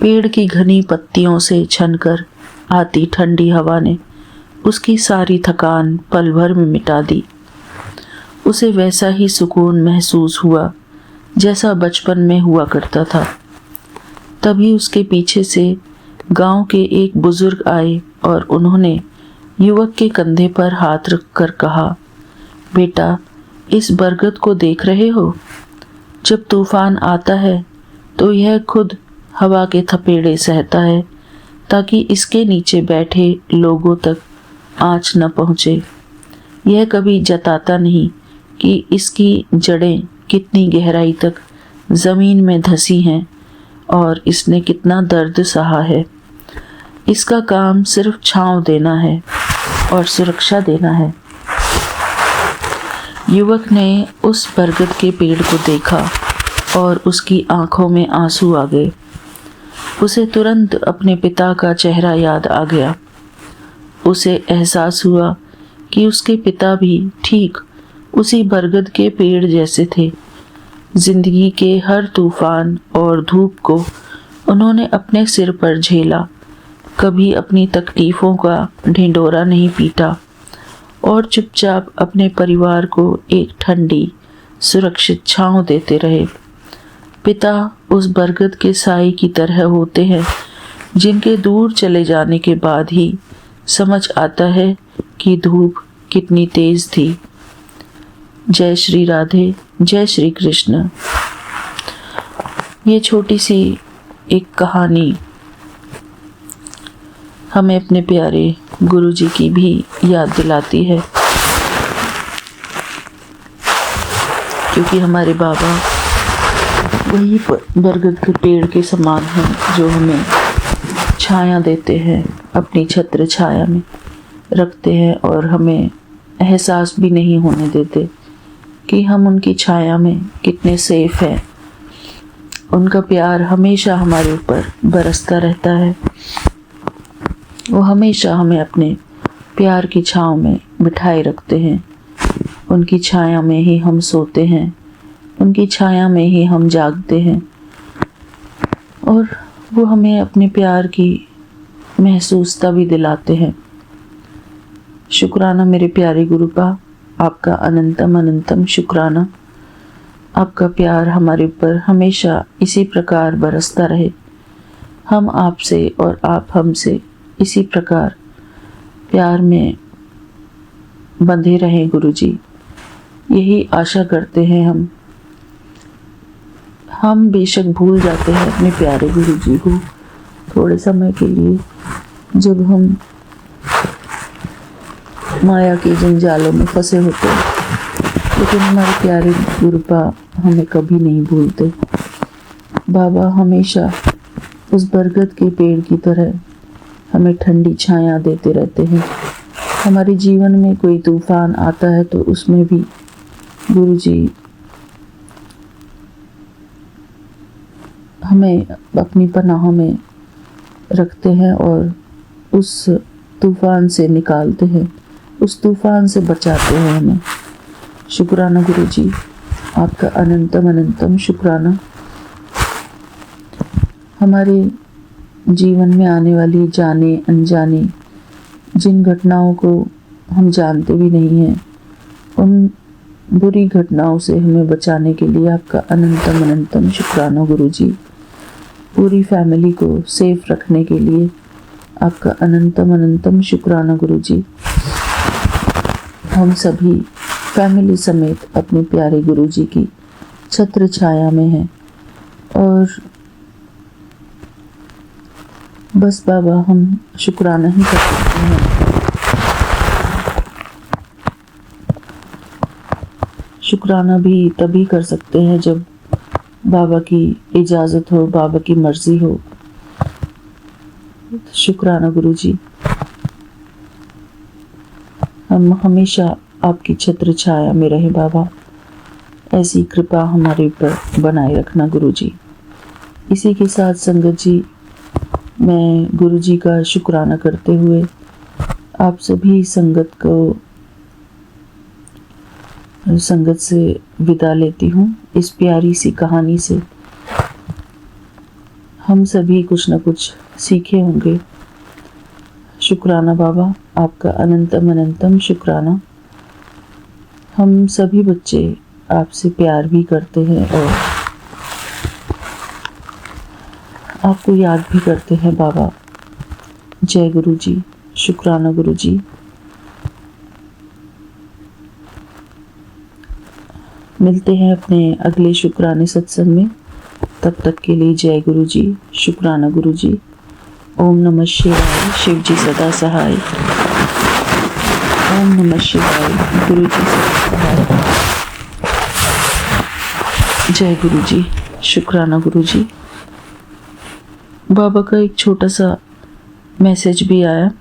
पेड़ की घनी पत्तियों से छनकर आती ठंडी हवा ने उसकी सारी थकान पल भर में मिटा दी। उसे वैसा ही सुकून महसूस हुआ जैसा बचपन में हुआ करता था। तभी उसके पीछे से गांव के एक बुजुर्ग आए और उन्होंने युवक के कंधे पर हाथ रखकर कहा, बेटा, इस बरगद को देख रहे हो? जब तूफान आता है तो यह खुद हवा के थपेड़े सहता है ताकि इसके नीचे बैठे लोगों तक आँच न पहुँचे। यह कभी जताता नहीं कि इसकी जड़ें कितनी गहराई तक ज़मीन में धंसी हैं और इसने कितना दर्द सहा है। इसका काम सिर्फ छांव देना है और सुरक्षा देना है। युवक ने उस बरगद के पेड़ को देखा और उसकी आंखों में आंसू आ गए। उसे तुरंत अपने पिता का चेहरा याद आ गया। उसे एहसास हुआ कि उसके पिता भी ठीक उसी बरगद के पेड़ जैसे थे। जिंदगी के हर तूफान और धूप को उन्होंने अपने सिर पर झेला, कभी अपनी तकलीफों का ढिंढोरा नहीं पीटा और चुपचाप अपने परिवार को एक ठंडी सुरक्षित छांव देते रहे। पिता उस बरगद के साए की तरह होते हैं जिनके दूर चले जाने के बाद ही समझ आता है कि धूप कितनी तेज थी। जय श्री राधे, जय श्री कृष्ण। ये छोटी सी एक कहानी हमें अपने प्यारे गुरु जी की भी याद दिलाती है, क्योंकि हमारे बाबा वही बरगद के पेड़ के समान हैं जो हमें छाया देते हैं, अपनी छत्र छाया में रखते हैं और हमें एहसास भी नहीं होने देते कि हम उनकी छाया में कितने सेफ हैं। उनका प्यार हमेशा हमारे ऊपर बरसता रहता है। वो हमेशा हमें अपने प्यार की छाँव में बिठाए रखते हैं। उनकी छाया में ही हम सोते हैं, उनकी छाया में ही हम जागते हैं, और वो हमें अपने प्यार की महसूसता भी दिलाते हैं। शुक्राना मेरे प्यारे गुरुपा, आपका अनंतम अनंतम शुक्राना। आपका प्यार हमारे ऊपर हमेशा इसी प्रकार बरसता रहे। हम आपसे और आप हमसे इसी प्रकार प्यार में बंधे रहें गुरुजी, यही आशा करते हैं हम बेशक भूल जाते हैं अपने प्यारे गुरुजी को थोड़े समय के लिए, जब हम माया के जंजालों में फंसे होते हैं, लेकिन हमारे प्यारे गुरुपा हमें कभी नहीं भूलते। बाबा हमेशा उस बरगद के पेड़ की तरह हमें ठंडी छाया देते रहते हैं। हमारे जीवन में कोई तूफान आता है तो उसमें भी गुरुजी हमें अपनी पनाह में रखते हैं और उस तूफान से निकालते हैं, उस तूफान से बचाते हैं हमें। शुक्राना गुरुजी, आपका अनंतम अनंतम शुक्राना। हमारे जीवन में आने वाली जाने अनजाने जिन घटनाओं को हम जानते भी नहीं हैं, उन बुरी घटनाओं से हमें बचाने के लिए आपका अनंतम अनंतम शुक्राना गुरुजी। पूरी फैमिली को सेफ रखने के लिए आपका अनंतम अनंतम शुक्राना गुरुजी। हम सभी फैमिली समेत अपने प्यारे गुरुजी की छत्र छाया में हैं, और बस बाबा हम शुक्राना ही कर सकते हैं। शुक्राना भी तभी कर सकते हैं जब बाबा की इजाज़त हो, बाबा की मर्ज़ी हो। शुक्राना गुरुजी, हम हमेशा आपकी छत्र छाया में रहे बाबा, ऐसी कृपा हमारे ऊपर बनाए रखना गुरुजी। इसी के साथ संगत जी, मैं गुरुजी का शुक्राना करते हुए आप सभी संगत से विदा लेती हूँ इस प्यारी सी कहानी से। हम सभी कुछ न कुछ सीखे होंगे। शुक्राना बाबा, आपका अनंतम अनंतम शुक्राना। हम सभी बच्चे आपसे प्यार भी करते हैं और आपको याद भी करते हैं बाबा। जय गुरु जी, शुक्राना गुरु जी। मिलते हैं अपने अगले शुक्राने सत्संग में, तब तक के लिए जय गुरु जी, शुक्राना गुरु जी। ओम नमः शिवाय, शिव जी सदा सहाय। ओम नमः शिवाय, गुरु जी सदा सहाय। जय गुरु जी, शुक्राना गुरु जी। बाबा का एक छोटा सा मैसेज भी आया।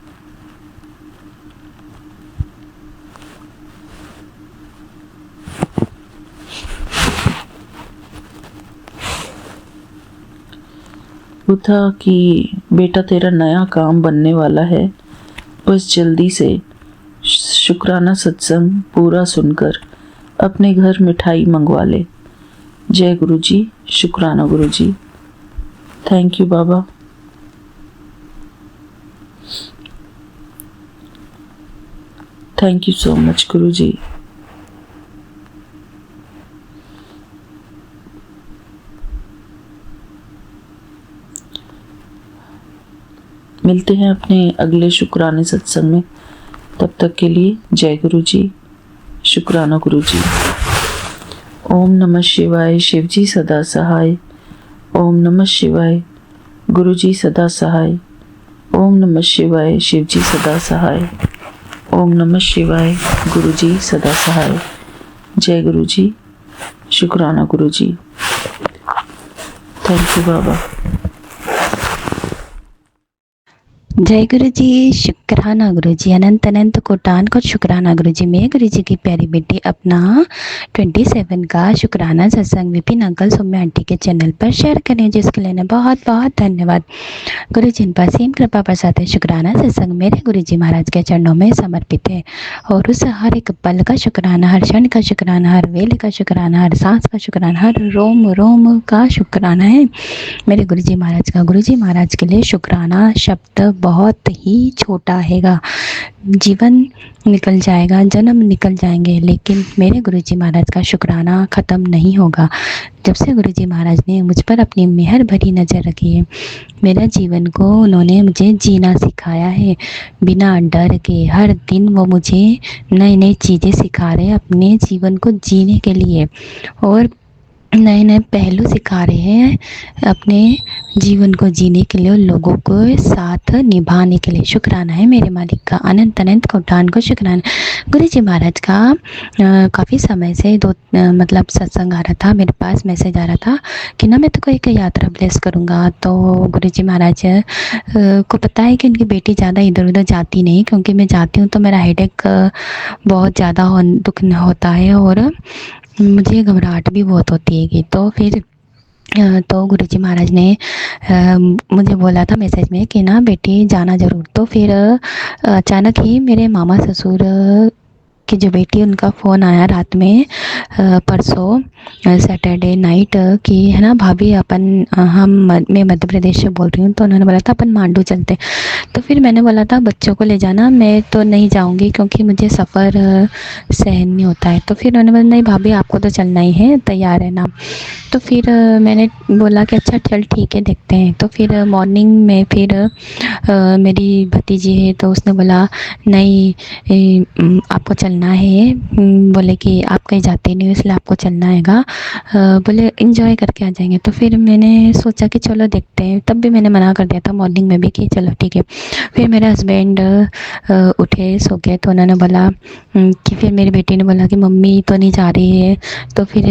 वो था कि बेटा तेरा नया काम बनने वाला है, बस जल्दी से शुक्राना सत्संग पूरा सुनकर अपने घर मिठाई मंगवा ले। जय गुरु जी, शुक्राना गुरु जी। थैंक यू बाबा। Thank you so much Guru ji. मिलते हैं अपने अगले शुक्राने सत्संग में, तब तक के लिए जय गुरु जी, शुक्राना गुरु जी। ओम नमः शिवाय, शिव जी सदा सहाय। ओम नमः शिवाय, गुरु जी सदा सहाय। ओम नमः शिवाय, शिव जी सदा सहाय। ओम नमः शिवाय, गुरु जी सदा सहाय। जय गुरु जी, शुक्राना गुरु जी। थैंक यू बाबा। जय गुरु जी, शुक्राना गुरु जी, अनंत अनंत कोटान को शुक्राना गुरु जी। मैं गुरु जी की प्यारी बेटी अपना 27 का शुक्राना सत्संग विपिन अंकल सौम्या आंटी के चैनल पर शेयर करें, जिसके लिए बहुत बहुत धन्यवाद। गुरु जी इन पर असीम कृपा प्रसाद है। शुक्राना सत्संग मेरे गुरु जी महाराज के चरणों में समर्पित है और उस हर एक पल का शुक्राना, हर क्षण का शुक्राना, हर वेले का शुक्राना, हर सांस का शुक्राना, हर रोम रोम का शुक्राना है मेरे गुरु जी महाराज का। गुरु जी महाराज के लिए शुक्राना शब्द बहुत ही छोटा हैगा। जीवन निकल जाएगा, जन्म निकल जाएंगे, लेकिन मेरे गुरु जी महाराज का शुक्राना ख़त्म नहीं होगा। जब से गुरु जी महाराज ने मुझ पर अपनी मेहर भरी नज़र रखी है, मेरा जीवन को उन्होंने मुझे जीना सिखाया है बिना डर के। हर दिन वो मुझे नई नई चीज़ें सिखा रहे हैं अपने जीवन को जीने के लिए, और नए नए पहलू सिखा रहे हैं अपने जीवन को जीने के लिए और लोगों को साथ निभाने के लिए। शुक्राना है मेरे मालिक का, अनंत अनंत कोटान को शुक्राना। गुरु जी महाराज का काफ़ी समय से मतलब सत्संग आ रहा था, मेरे पास मैसेज आ रहा था कि ना मैं तो कोई एक यात्रा ब्लेस करूँगा। तो गुरु जी महाराज को पता है कि उनकी बेटी ज़्यादा इधर उधर जाती नहीं, क्योंकि मैं जाती हूँ तो मेरा हेडेक बहुत ज़्यादा दुख होता है और मुझे घबराहट भी बहुत होती है कि तो गुरु जी महाराज ने मुझे बोला था मैसेज में कि ना बेटी जाना ज़रूर। तो फिर अचानक ही मेरे मामा ससुर की जो बेटी, उनका फ़ोन आया रात में परसों सैटरडे नाइट कि है ना भाभी अपन मैं मध्य प्रदेश से बोल रही हूँ। तो उन्होंने बोला था अपन मांडू चलते। तो फिर मैंने बोला था बच्चों को ले जाना, मैं तो नहीं जाऊँगी क्योंकि मुझे सफ़र सहन नहीं होता है। तो फिर उन्होंने बोला नहीं भाभी आपको तो चलना ही है, तैयार है ना। तो फिर मैंने बोला कि अच्छा चल ठीक है देखते हैं। तो फिर मॉर्निंग में फिर मेरी भतीजी है तो उसने बोला नहीं आपको चलना है। बोले कि आप कहीं जाते नहीं हो इसलिए आपको चलना हैगा, बोले इंजॉय करके आ जाएंगे। तो फिर मैंने सोचा कि चलो देखते हैं, तब भी मैंने मना कर दिया था मॉर्निंग में भी कि चलो ठीक है। फिर मेरे हस्बैंड उठे सो गए तो उन्होंने बोला कि फिर मेरी बेटी ने बोला कि मम्मी तो नहीं जा रही है। तो फिर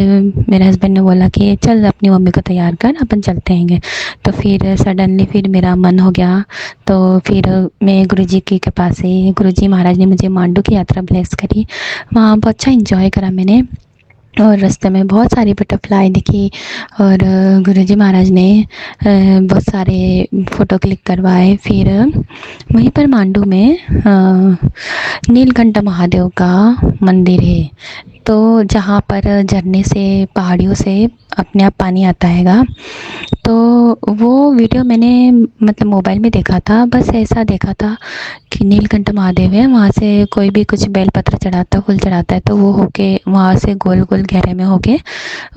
मेरे हस्बैंड ने बोला कि चल अपनी मम्मी को तैयार कर अपन चलते हैं। तो फिर सडनली फिर मेरा मन हो गया। तो फिर मैं गुरुजी की कृपा से गुरुजी महाराज ने मुझे मांडू की यात्रा ब्लेस करी। वहाँ बहुत अच्छा इंजॉय करा मैंने और रास्ते में बहुत सारी बटरफ्लाई दिखी और गुरुजी महाराज ने बहुत सारे फ़ोटो क्लिक करवाए। फिर वहीं पर मांडू में नीलकंठ महादेव का मंदिर है, तो जहाँ पर झरने से पहाड़ियों से अपने आप पानी आता हैगा। तो वो वीडियो मैंने मतलब मोबाइल में देखा था, बस ऐसा देखा था कि नीलकंठ महादेव है, वहाँ से कोई भी कुछ बेलपत्र चढ़ाता फूल चढ़ाता है तो वो होके वहाँ से गोल गोल घेरे में होके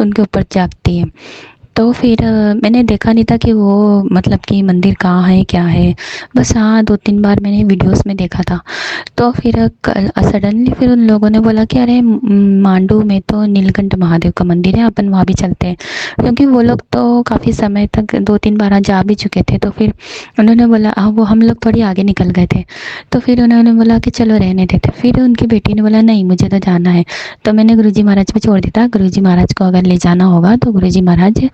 उनके ऊपर जागती है। तो फिर मैंने देखा नहीं था कि वो मतलब कि मंदिर कहाँ है क्या है, बस हाँ 2-3 बार मैंने वीडियोस में देखा था। तो फिर सडनली फिर उन लोगों ने बोला कि अरे मांडू में तो नीलकंठ महादेव का मंदिर है, अपन वहाँ भी चलते हैं। क्योंकि वो लोग तो काफ़ी समय तक 2-3 बार जा भी चुके थे। तो फिर उन्होंने बोला वो हम लोग थोड़ी आगे निकल गए थे। तो फिर उन्होंने बोला कि चलो रहने देते। फिर उनकी बेटी ने बोला नहीं मुझे तो जाना है। तो मैंने गुरुजी महाराज पे छोड़ दिया था, गुरुजी महाराज को अगर ले जाना होगा तो गुरुजी महाराज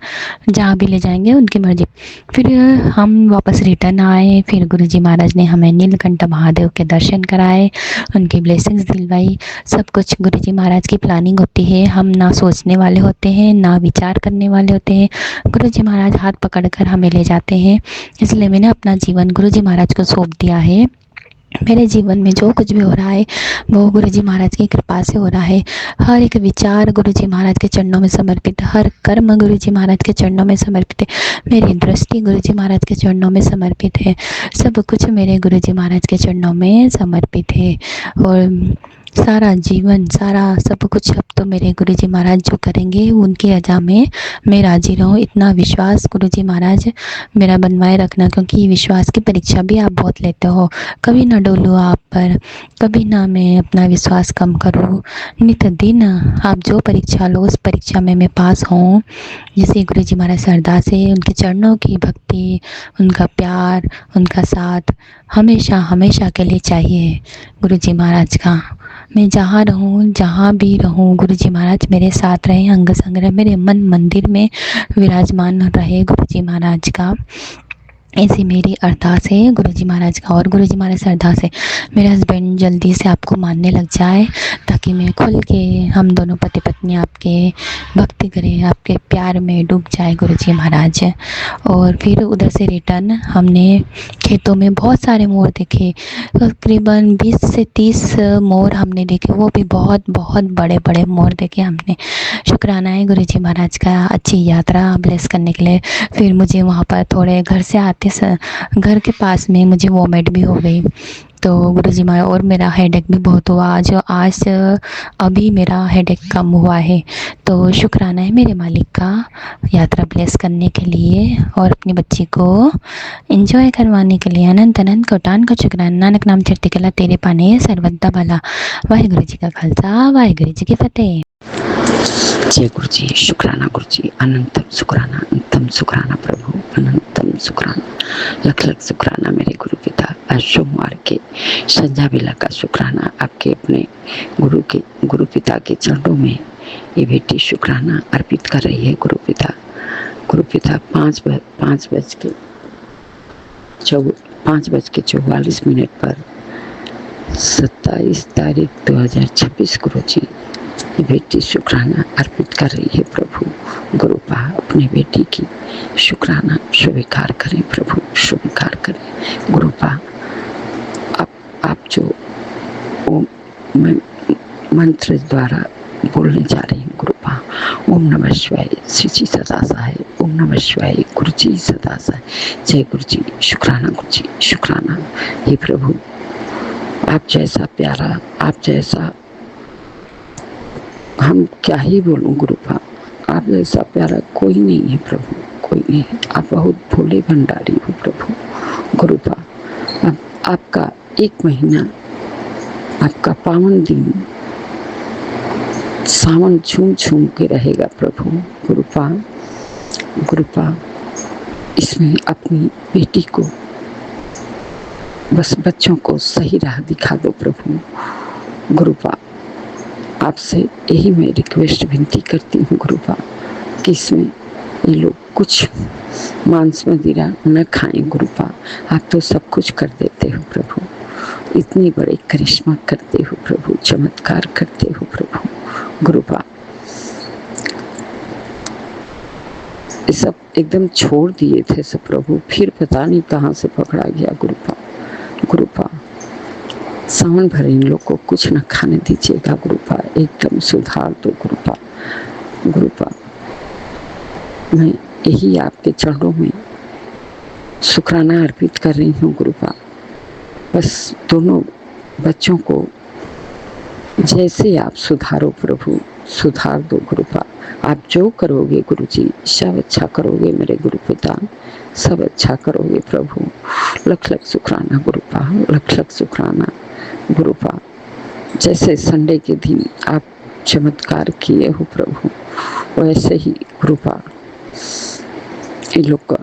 जहाँ भी ले जाएंगे उनकी मर्जी। फिर हम वापस रिटर्न आए। फिर गुरुजी महाराज ने हमें नीलकंठ महादेव के दर्शन कराए, उनकी ब्लेसिंग्स दिलवाई। सब कुछ गुरुजी महाराज की प्लानिंग होती है, हम ना सोचने वाले होते हैं ना विचार करने वाले होते हैं, गुरुजी महाराज हाथ पकड़कर हमें ले जाते हैं। इसलिए मैंने अपना जीवन गुरुजी महाराज को सौंप दिया है। मेरे जीवन में जो कुछ भी हो रहा है वो गुरुजी महाराज की कृपा से हो रहा है। हर एक विचार गुरुजी महाराज के चरणों में समर्पित, हर कर्म गुरुजी महाराज के चरणों में समर्पित है, मेरी दृष्टि गुरुजी महाराज के चरणों में समर्पित है, सब कुछ मेरे गुरुजी महाराज के चरणों में समर्पित है। और सारा जीवन सारा सब कुछ अब तो मेरे गुरुजी महाराज जो करेंगे उनकी रजा में मैं राजी रहूँ, इतना विश्वास गुरुजी महाराज मेरा बनवाए रखना। क्योंकि विश्वास की परीक्षा भी आप बहुत लेते हो, कभी ना डोलूँ आप पर, कभी ना मैं अपना विश्वास कम करूँ। नित दिन आप जो परीक्षा लो उस परीक्षा में मैं पास हूँ। जैसे गुरुजी महाराज से अरदास है, उनके चरणों की भक्ति, उनका प्यार, उनका साथ हमेशा हमेशा के लिए चाहिए गुरुजी महाराज का। मैं जहाँ रहूँ जहाँ भी रहूँ गुरुजी महाराज मेरे साथ रहे, अंग संग रहे, मेरे मन मंदिर में विराजमान रहे गुरुजी महाराज का। ऐसी मेरी अरदास है गुरुजी महाराज का। और गुरुजी महाराज से अरदास है मेरे हस्बैंड जल्दी से आपको मानने लग जाए, ताकि मैं खुल के, हम दोनों पति पत्नी आपके भक्ति करें, आपके प्यार में डूब जाए गुरुजी महाराज। और फिर उधर से रिटर्न हमने खेतों में बहुत सारे मोर देखे, तकरीबन 20 से 30 मोर हमने देखे, वो भी बहुत बहुत बड़े बड़े मोर देखे हमने। शुक्राना है गुरुजी महाराज का अच्छी यात्रा ब्लेस करने के लिए। फिर मुझे वहाँ पर थोड़े घर से आते घर के पास में मुझे वॉमिट भी हो गई, तो गुरुजी महाराज, और मेरा हेडेक भी बहुत हुआ आज अभी मेरा हेडेक कम हुआ है। तो शुक्राना है मेरे मालिक का यात्रा ब्लेस करने के लिए और अपनी बच्ची को एंजॉय करवाने के लिए। अनंत अनंत कोटान का शुक्राना। नानक नाम चढ़ती कला तेरे पाने सर्वदा भला। वाहिगुरु जी का खालसा, वाहिगुरु जी की फतेह। जय गुरु जी, शुक्राना गुरु जी, अनंतम शुक्राना प्रभु, अनंतम शुक्राना, लख लख शुक्राना मेरे गुरु पिता। आज सोमवार के संध्या बेला का शुक्राना आपके अपने गुरु पिता के चरणों में ये बेटी शुक्राना अर्पित कर रही है। गुरु पिता 5:44 पर 27 तारीख 2026 गुरु जी ये बेटी शुक्राना अर्पित कर रही है। प्रभु गुरुपा अपने बेटी की शुक्राना स्वीकार करें, प्रभु स्वीकार करें। गुरुपा आप जो मंत्र द्वारा बोलने जा रही हैं गुरुपा, ओम नमः शिवाय, श्री जी सदा सहाय, ओम नमः शिवाय, गुरु जी सदा सहाय। जय गुरु जी, शुक्राना गुरु जी, शुक्राना। हे प्रभु आप जैसा प्यारा, आप जैसा, हम क्या ही बोलूं गुरुपा, आप जैसा प्यारा कोई नहीं है प्रभु, कोई नहीं। आप बहुत भोले भंडारी हो प्रभु गुरुपा। अब आपका एक महीना, आपका पावन दिन सावन झूम झूम के रहेगा प्रभु गुरुपा। इसमें अपनी बेटी को, बस बच्चों को सही राह दिखा दो प्रभु गुरुपा। आपसे यही मैं रिक्वेस्ट विनती करती हूँ गुरुपा कि इसमें ये लोग कुछ मांस मदिरा न खाएं गुरुपा। आप तो सब कुछ कर देते हो प्रभु, इतनी बड़े करिश्मा करते हो प्रभु, चमत्कार करते हो प्रभु गुरुपा। ये सब एकदम छोड़ दिए थे सब प्रभु, फिर पता नहीं कहाँ से पकड़ा गया गुरुपा। सावन भर इन लोग को कुछ न खाने दीजिएगा गुरुपा, एकदम सुधार दो गुरुपा। मैं यही आपके चरणों में शुक्राना अर्पित कर रही हूँ गुरुपा। बस दोनों बच्चों को जैसे आप सुधारो प्रभु, सुधार दो गुरुपा। आप जो करोगे गुरु जी सब अच्छा करोगे मेरे गुरु पिता, सब अच्छा करोगे प्रभु। लख लख शुक्राना गुरुपा, लख लख शुक्राना गुरुपा। जैसे संडे के दिन आप चमत्कार किए हो प्रभु, वैसे ही गुरुपा इन लोग का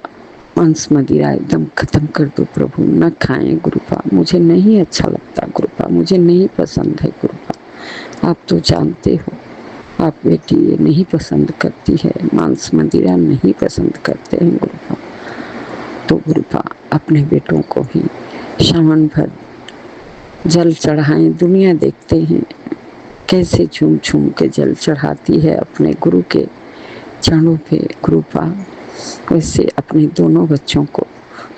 मांस मदिरा एकदम खत्म कर दो प्रभु, न खाएं गुरुपा। मुझे नहीं अच्छा लगता गुरुपा, मुझे नहीं पसंद है गुरुपा। आप तो जानते हो आप बेटी ये नहीं पसंद करती है, मांस मदिरा नहीं पसंद करते हैं गुरुपा। तो गुरुपा अपने बेटों को ही सावन भर जल चढ़ाएं। दुनिया देखते हैं कैसे झूम झूम के जल चढ़ाती है अपने गुरु के चरणों पे गुरुपा। वैसे अपने दोनों बच्चों को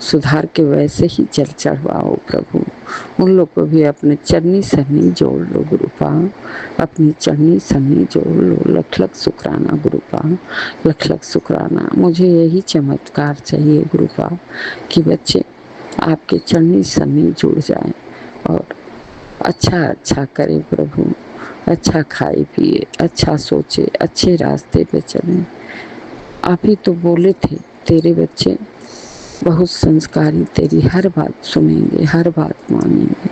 सुधार के वैसे ही जल चढ़वाओ प्रभु। उन लोग को भी अपने चरनी सरनी जोड़ लो गुरुपा, अपनी चरनी सरनी जोड़ लो। लख लख शुक्राना गुरुपा, लख लख शुक्राना। मुझे यही चमत्कार चाहिए गुरुपा कि बच्चे आपके चरनी सरनी जुड़ जाएं और अच्छा करे प्रभु, अच्छा खाए पिए, अच्छा सोचे, अच्छे रास्ते पे चलें। आप ही तो बोले थे तेरे बच्चे बहुत संस्कारी, तेरी हर बात सुनेंगे, हर बात मानेंगे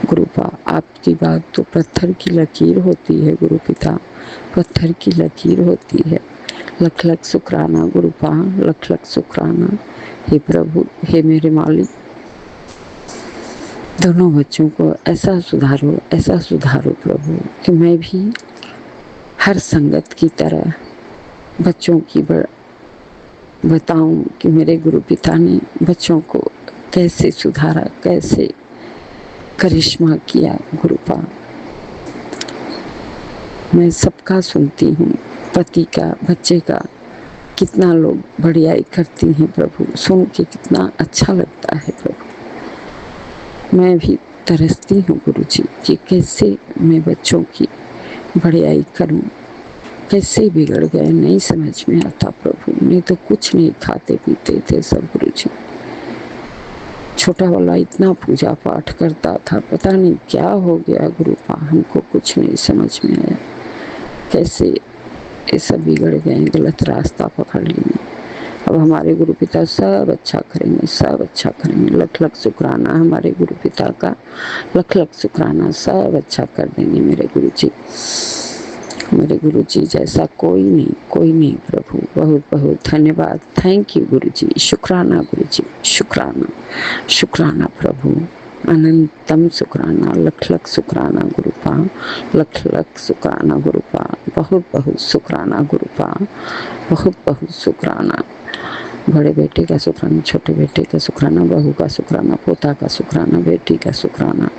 गुरुपा। आपकी बात तो पत्थर की लकीर होती है गुरु पिता, पत्थर की लकीर होती है। लख लख शुक्राना गुरुपा, लख लख शुक्राना। हे प्रभु, हे मेरे मालिक, दोनों बच्चों को ऐसा सुधारो प्रभु कि मैं भी हर संगत की तरह बच्चों की बताऊं कि मेरे गुरु पिता ने बच्चों को कैसे सुधारा, कैसे करिश्मा किया। गुरुपा, मैं सबका सुनती हूँ, पति का, बच्चे का, कितना लोग बढ़ियाई करती हैं प्रभु, सुन के कितना अच्छा लगता है प्रभु। मैं भी तरसती हूँ गुरु जी कि कैसे मैं बच्चों की बढ़ियाई करूँ, कैसे बिगड़ गए नहीं समझ में आता प्रभु। नहीं तो कुछ नहीं खाते पीते थे सब गुरु जी। छोटा वाला इतना पूजा पाठ करता था, पता नहीं क्या हो गया गुरुपा, हमको कुछ नहीं समझ में आया कैसे ये सब बिगड़ गए, गलत रास्ता पकड़ लिए। अब हमारे गुरु पिता सब अच्छा करेंगे, सब अच्छा करेंगे। लख लख शुक्राना हमारे गुरु पिता का, लख लख शुक्राना, सब अच्छा कर देंगे मेरे गुरु जी। मेरे गुरु जी जैसा कोई नहीं प्रभु। बहुत बहुत धन्यवाद। थैंक यू गुरु जी। शुक्राना गुरु जी, शुक्राना, शुक्राना प्रभु, अनंतम शुक्राना, लख लख शुक्राना गुरुपा, लख लख शुक्राना गुरुपा, बहुत बहुत शुक्राना गुरुपा, बहुत बहुत शुक्राना। बड़े बेटे का शुक्राना, छोटे बेटे का शुक्राना, बहू का शुक्राना, पोता का शुक्राना, बेटी का शुक्राना,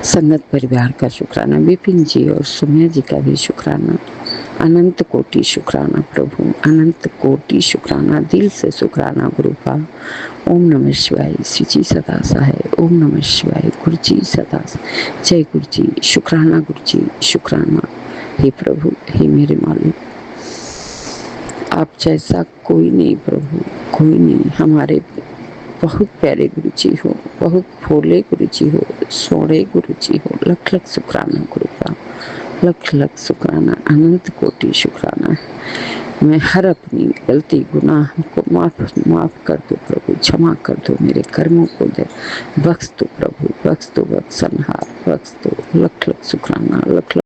संगत परिवार का शुक्राना, विपिन जी और सुम्या जी का भी शुक्राना। अनंत कोटि शुक्राना प्रभु, अनंत कोटि शुक्राना, दिल से शुक्राना गुरुपा। ओम नमः शिवाय। श्री जी सदा सहाय। ओम नमः शिवाय। गुरु जी सदा सहाय। जय गुरु जी। शुक्राना गुरु जी, शुक्राना। हे प्रभु, हे मेरे मालिक, आप जैसा कोई नहीं प्रभु, कोई नहीं। हमारे बहुत प्यारे गुरु जी हो, बहुत भोले गुरु जी हो, सोने गुरु जी हो। लख लख शुक्राना गुरुपा, लख लख शुक्राना, अनंत कोटि शुक्राना। मैं हर अपनी गलती गुनाह को माफ कर दो प्रभु, क्षमा कर दो, मेरे कर्मों को दे बख्श दो प्रभु, बख्श दो, बख्शनहार बख्श दो। लख लख शुक्राना, लख